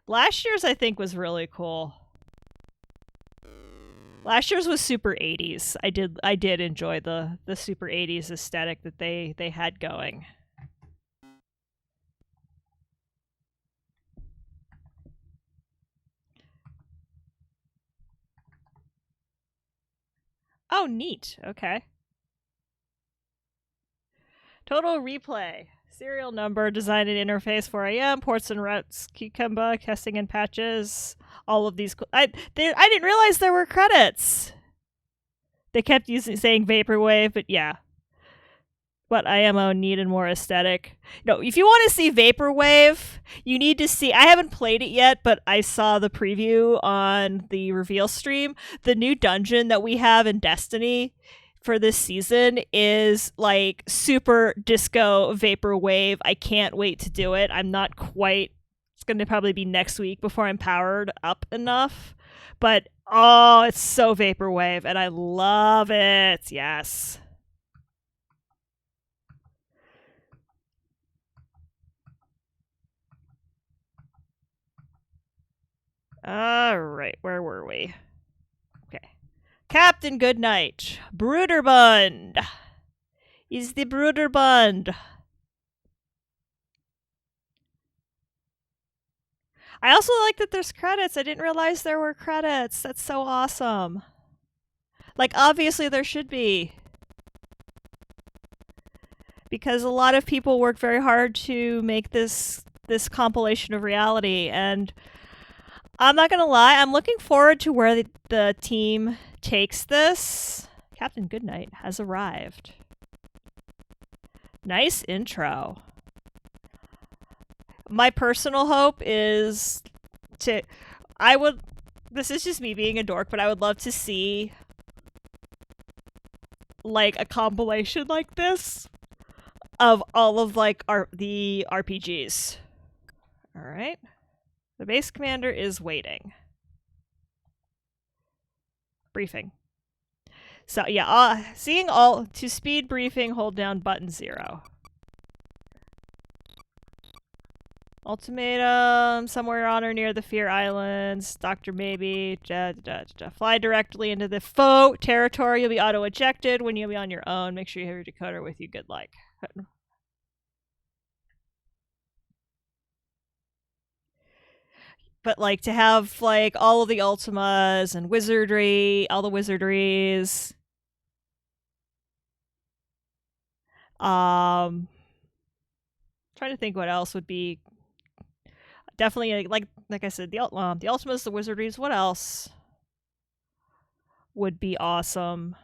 Last year's, I think, was really cool. Last year's was super 80s. I did enjoy the super 80s aesthetic that they had going. Oh, neat. Okay. Total Replay. Serial number, design and interface 4am, ports and routes, Cucumber, testing and patches. All of these. I didn't realize there were credits. They kept saying Vaporwave, but yeah. But IMO needed more aesthetic. No, if you want to see Vaporwave, you need to see... I haven't played it yet, but I saw the preview on the reveal stream. The new dungeon that we have in Destiny for this season is like super disco Vaporwave. I can't wait to do it. I'm not quite... It's going to probably be next week before I'm powered up enough. But, oh, it's so Vaporwave, and I love it. Yes. Alright, where were we? Okay. Captain Goodnight. Bruderbund. Is the Bruderbund. I also like that there's credits. I didn't realize there were credits. That's so awesome. Like, obviously there should be. Because a lot of people worked very hard to make this compilation of reality, and I'm not gonna lie, I'm looking forward to where the team takes this. Captain Goodnight has arrived. Nice intro. My personal hope is to this is just me being a dork, but I would love to see like a compilation like this of all of like the RPGs. All right. The base commander is waiting. Briefing. So yeah, seeing all to speed briefing, hold down button 0. Ultimatum, somewhere on or near the Fear Islands. Dr. Maybe. Fly directly into the foe territory. You'll be auto-ejected when you'll be on your own. Make sure you have your decoder with you. Good luck. But like to have like all of the Ultimas and wizardry, all the wizardries. Trying to think what else would be definitely like I said, the Ultimas, the wizardries. What else would be awesome?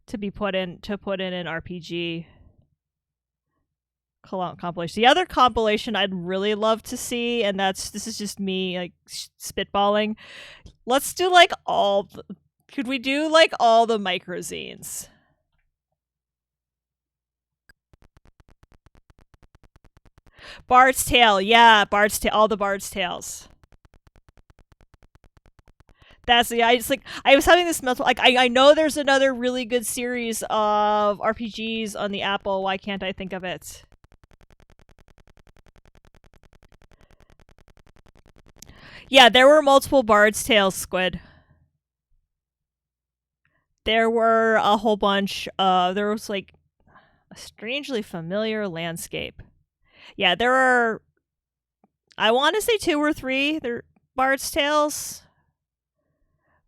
To be put in an RPG compilation. The other compilation I'd really love to see, and this is just me like spitballing. Let's do like could we do like all the microzines? Bard's Tale, yeah, Bard's Tale, all the Bard's Tales. That's I just like I was having this mental like I know there's another really good series of RPGs on the Apple. Why can't I think of it? Yeah, there were multiple Bard's Tales, Squid. There were a whole bunch. There was like a strangely familiar landscape. Yeah, there are. I want to say 2 or 3. There Bard's Tales.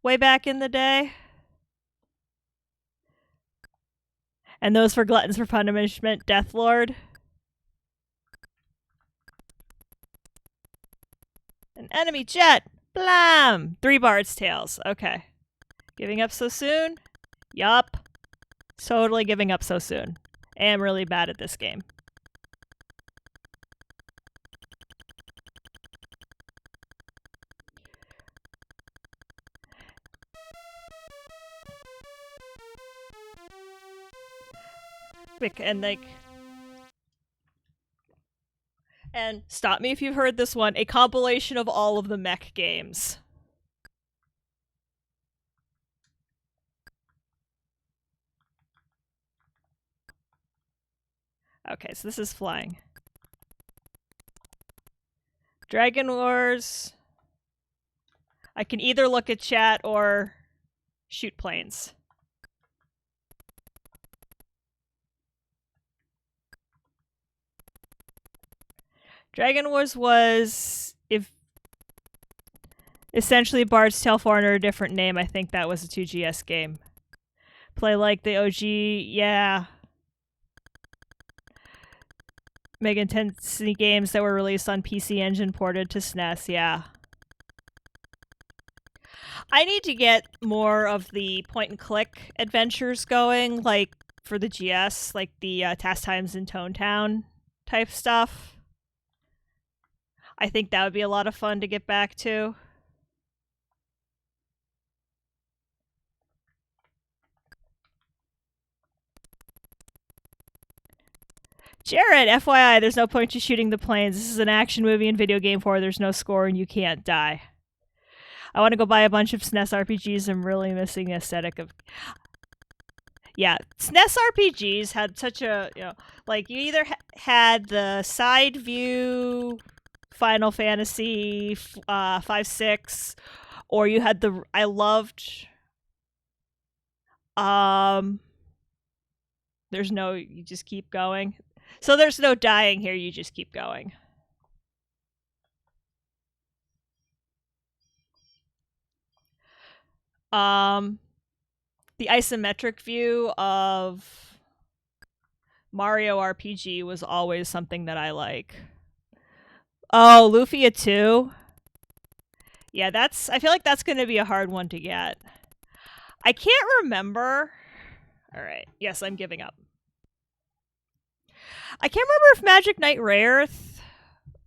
Way back in the day. And those for Gluttons for Punishment, Death Lord. An enemy jet! Blam! 3 Bard's Tales. Okay. Giving up so soon? Yup. Totally giving up so soon. Am really bad at this game. And stop me if you've heard this one, a compilation of all of the mech games. Okay, so this is flying. Dragon Wars. I can either look at chat or shoot planes. Dragon Wars was essentially Bard's Tale 4 under a different name. I think that was a 2GS game. Play like the OG, yeah. Mega Intensity games that were released on PC Engine ported to SNES, yeah. I need to get more of the point-and-click adventures going, like for the GS, like the Task Times in Tone Town type stuff. I think that would be a lot of fun to get back to. Jared, FYI, there's no point to shooting the planes. This is an action movie in video game form. There's no score and you can't die. I want to go buy a bunch of SNES RPGs. I'm really missing the aesthetic of... Yeah, SNES RPGs had such a, like you either had the side view Final Fantasy 5, 6, or you had the... I loved... There's no... You just keep going. So there's no dying here, you just keep going. Um, the isometric view of Mario RPG was always something that I like. Oh, Lufia 2? Yeah, I feel like that's going to be a hard one to get. I can't remember. All right. Yes, I'm giving up. I can't remember if Magic Knight Rayearth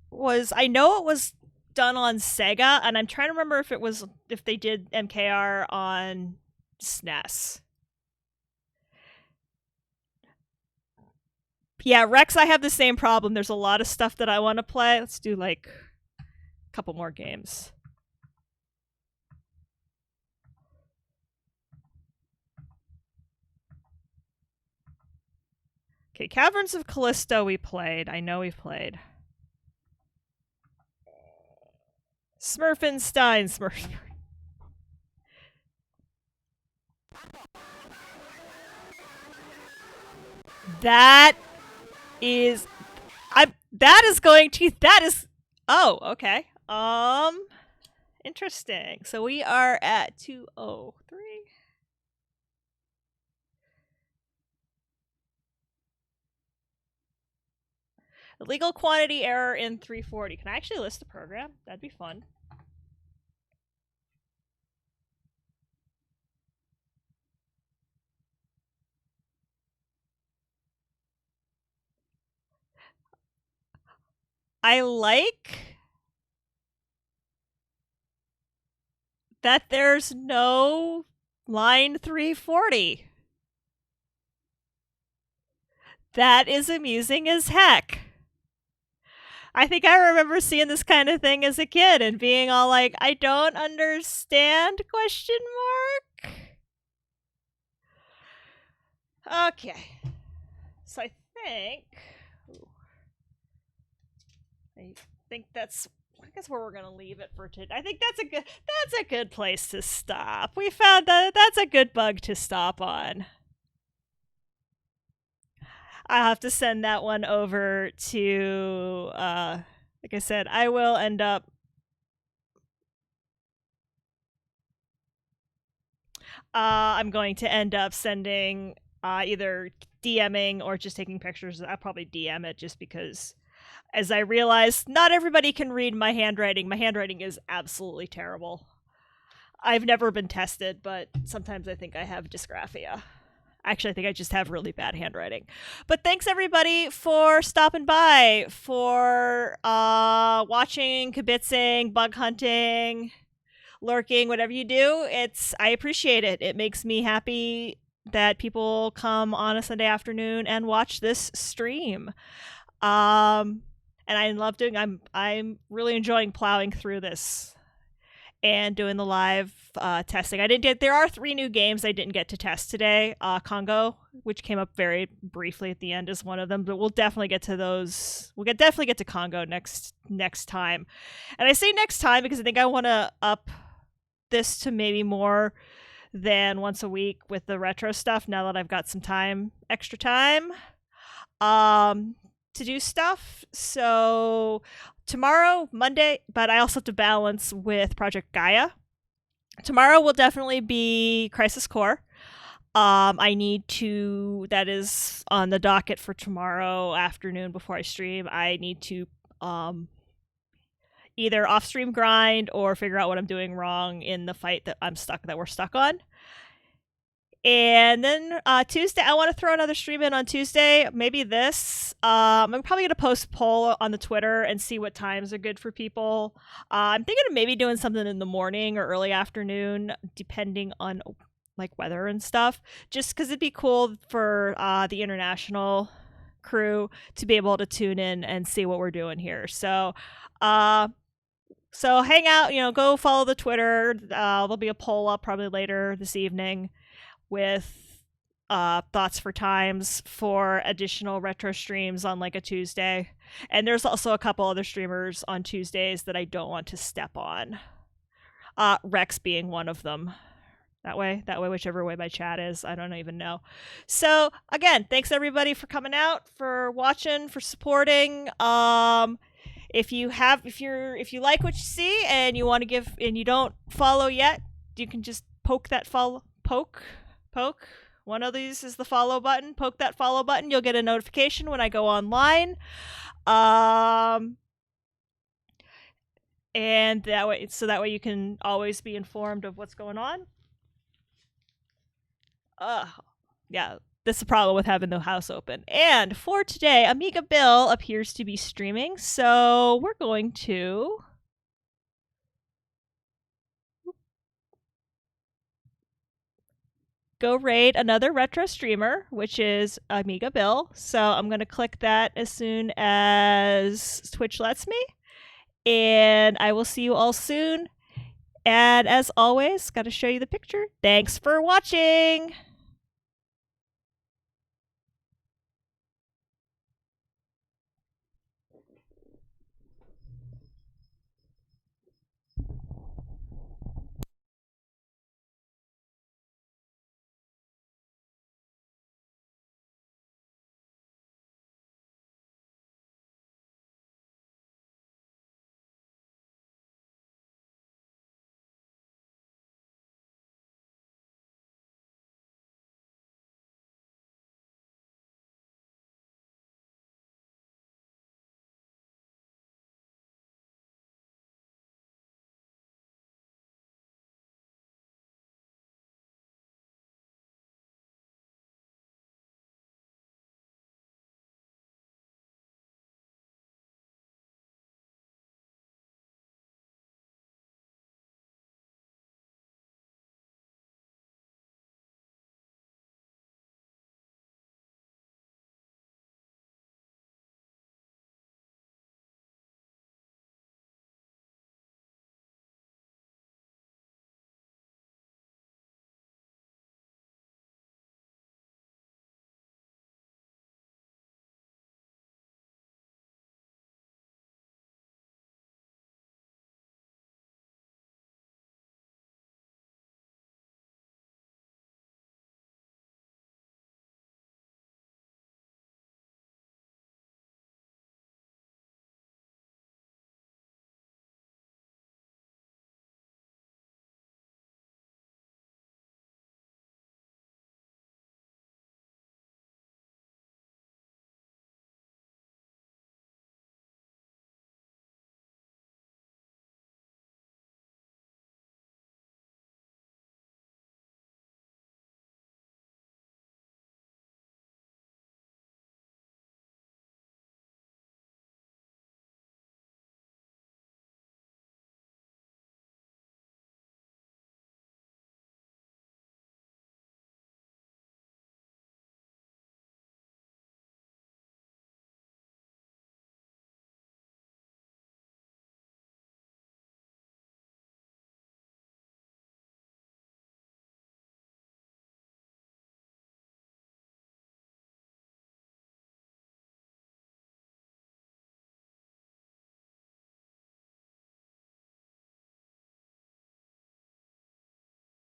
was. I know it was done on Sega, and I'm trying to remember if they did MKR on SNES. Yeah, Rex, I have the same problem. There's a lot of stuff that I want to play. Let's do like a couple more games. Okay, Caverns of Callisto we played. I know we've played. Smurfenstein. That is... Oh, okay. Interesting. So we are at 203. Illegal quantity error in 340. Can I actually list the program? That'd be fun. I like that there's no line 340. That is amusing as heck. I think I remember seeing this kind of thing as a kid and being all like, I don't understand, ? Okay. So I think that's where we're gonna leave it for today. I think that's a good place to stop. We found that's a good bug to stop on. I'll have to send that one over to like I said, I will end up I'm going to end up sending either DMing or just taking pictures. I'll probably DM it just because, as I realized, not everybody can read my handwriting. My handwriting is absolutely terrible. I've never been tested, but sometimes I think I have dysgraphia. Actually, I think I just have really bad handwriting. But thanks everybody for stopping by, for watching, kibitzing, bug hunting, lurking, whatever you do. I appreciate it. It makes me happy that people come on a Sunday afternoon and watch this stream. And I love doing. I'm really enjoying plowing through this and doing the live testing. There are 3 new games I didn't get to test today. Congo, which came up very briefly at the end, is one of them, but we'll definitely get to those. Definitely get to Congo next time. And I say next time because I think I want to up this to maybe more than once a week with the retro stuff now that I've got some extra time to do stuff. So tomorrow, Monday, but I also have to balance with Project Gaia. Tomorrow will definitely be Crisis Core. That is on the docket for tomorrow afternoon before I stream. I need to either off-stream grind or figure out what I'm doing wrong in the fight that we're stuck on. And then Tuesday, I want to throw another stream in on Tuesday. Maybe this. I'm probably going to post a poll on the Twitter and see what times are good for people. I'm thinking of maybe doing something in the morning or early afternoon, depending on like weather and stuff. Just because it'd be cool for the international crew to be able to tune in and see what we're doing here. So hang out, go follow the Twitter. There'll be a poll up probably later this evening with thoughts for times for additional retro streams on like a Tuesday. And there's also a couple other streamers on Tuesdays that I don't want to step on. Rex being one of them. That way, whichever way my chat is, I don't even know. So again, thanks everybody for coming out, for watching, for supporting. If you like what you see and you want to give and you don't follow yet, you can just poke that follow, poke. One of these is the follow button. Poke that follow button. You'll get a notification when I go online. And that way you can always be informed of what's going on. Yeah, that's the problem with having the house open. And for today, Amiga Bill appears to be streaming, so we're going to go raid another retro streamer, which is Amiga Bill. So I'm going to click that as soon as Twitch lets me. And I will see you all soon. And as always, got to show you the picture. Thanks for watching!